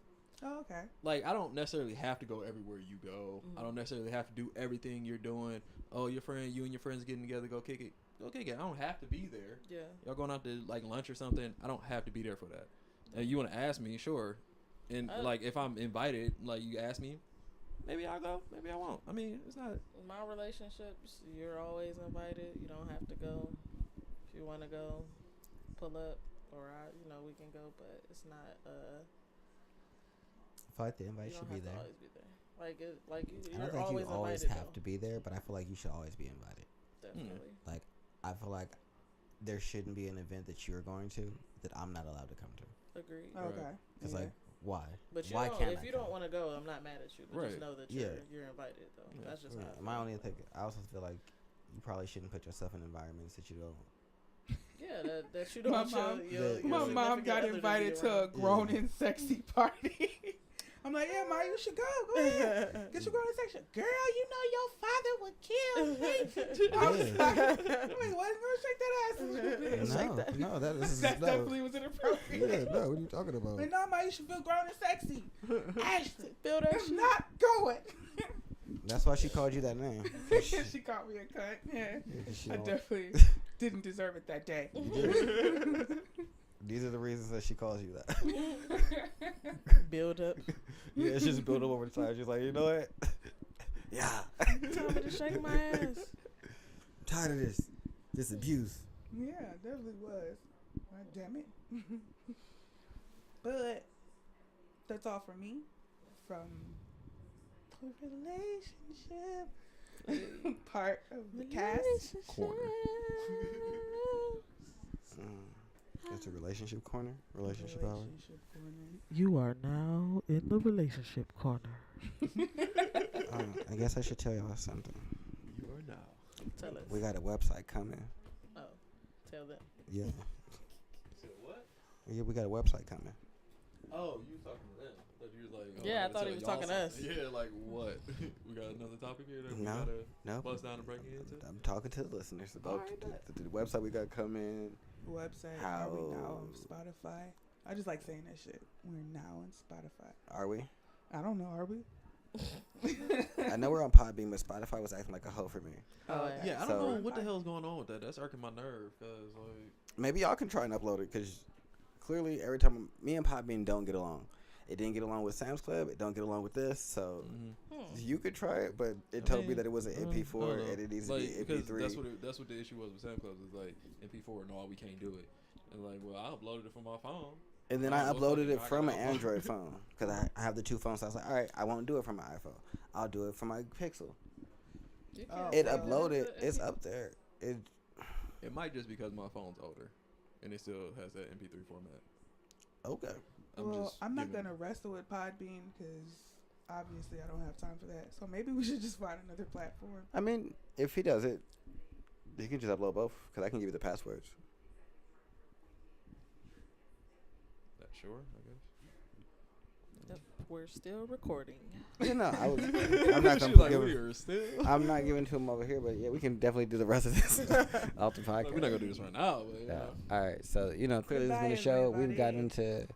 Oh, okay. Like I don't necessarily have to go everywhere you go. I don't necessarily have to do everything you're doing. Oh, you and your friends getting together, go kick it. Go kick it. I don't have to be there. Yeah. Y'all going out to like lunch or something. I don't have to be there for that. And you want to ask me, sure. And like if I'm invited, like you ask me, maybe I'll go, maybe I won't. I mean, it's not. My relationships, you're always invited. You don't have to go. If you want to go, pull up, or we can go. But it's not. I feel like the invite You should don't be have to there. always be there. Like you're I don't think always you always invited, have though. to be there, but I feel like you should always be invited. Definitely. Like I feel like there shouldn't be an event that you're going to that I'm not allowed to come to. Agreed. Okay. Because Yeah. like why? But you why don't, can't if I you come? don't want to go, I'm not mad at you. But just Right. know that Yeah. you're invited, though. Yeah. That's just Yeah, how I my feel only about thing. it. I also feel like you probably shouldn't put yourself in environments that you don't. Yeah, that you don't. My want mom- your My My mom significant got other to be invited to a around. grown and sexy party. I'm like, yeah, Ma, you should go. Go ahead. Get your girl in the section. Girl, you know your father would kill me. I was like, wait, what? Go shake that ass a little bit. Shake that. No, that is That no. definitely was inappropriate. Yeah, no. What are you talking about? But no, Ma, you should feel grown and sexy. Ashton, Feel that I'm shit? not going. That's why she called you that name. She called me a cunt. Yeah. She I don't- definitely didn't deserve it that day. These are the reasons that she calls you that. Build up. Yeah, it's just built up over the time. She's like, you know what? Yeah. Tell me to shake my ass. Tired of this abuse. Yeah, it definitely was. God damn it. But that's all for me from the relationship part of the cast. Corner. It's a relationship corner. Relationship hour. Relationship corner. You are now in the relationship corner. I guess I should tell y'all something. You are now. Tell us. We got a website coming. Oh, tell them. Yeah. Said what? Yeah, we got a website coming. Oh, you talking to them? Thought you was like, Yeah, I gotta thought he tell was y'all talking to us. something. Yeah, like what? We got another topic here that we No, gotta no. bust down and break into? I'm talking to the listeners about Alright, bet. the website we got coming. Website. Are we now on Spotify? I just like saying that shit. We're now on Spotify. Are we? I don't know. Are we? I know we're on Podbean, but Spotify was acting like a hoe for me. Oh, okay. Yeah, I So- don't know what the hell's going on with that. That's irking my nerve, cause like, Maybe y'all can try and upload it, because clearly every time me and Podbean don't get along. It didn't get along with Sam's Club. It don't get along with this. So you could try it, but it told me that it was an MP4 and it needs to be because MP3. that's what the issue was with Sam Clubs. Is like MP4. No, we can't do it. And like, well, I uploaded it from my phone. And then Oh, I well, uploaded fucking it from an knock it off. Android phone because I have the two phones. So I was like, all right, I won't do it from my iPhone. I'll do it from my Pixel. Oh, It well. uploaded. It's up there. It might just because my phone's older, and it still has that MP3 format. Okay. I'm not gonna wrestle with Podbean because obviously I don't have time for that. So maybe we should just find another platform. I mean, if he does it, he can just upload both because I can give you the passwords. That sure, I guess. Yep, we're still recording. You know, I'm not She's gonna like, give we him. are still. I'm not giving to him over here, but yeah, we can definitely do the rest of this off the podcast. Like, we're not gonna do this right now, but Yeah. All right, so clearly this has been Goodbye, the show. We've gotten everybody. into a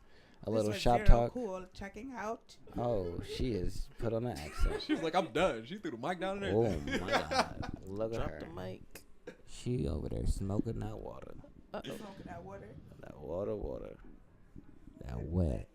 This little was shop Zero talk. Cool checking out. Oh, she is put on the accent. she's like, I'm done. She threw the mic down and Oh everything. my God! Look at Drop her. the mic. She over there smoking that water. Uh-oh. Smoking that water. That water. That wet.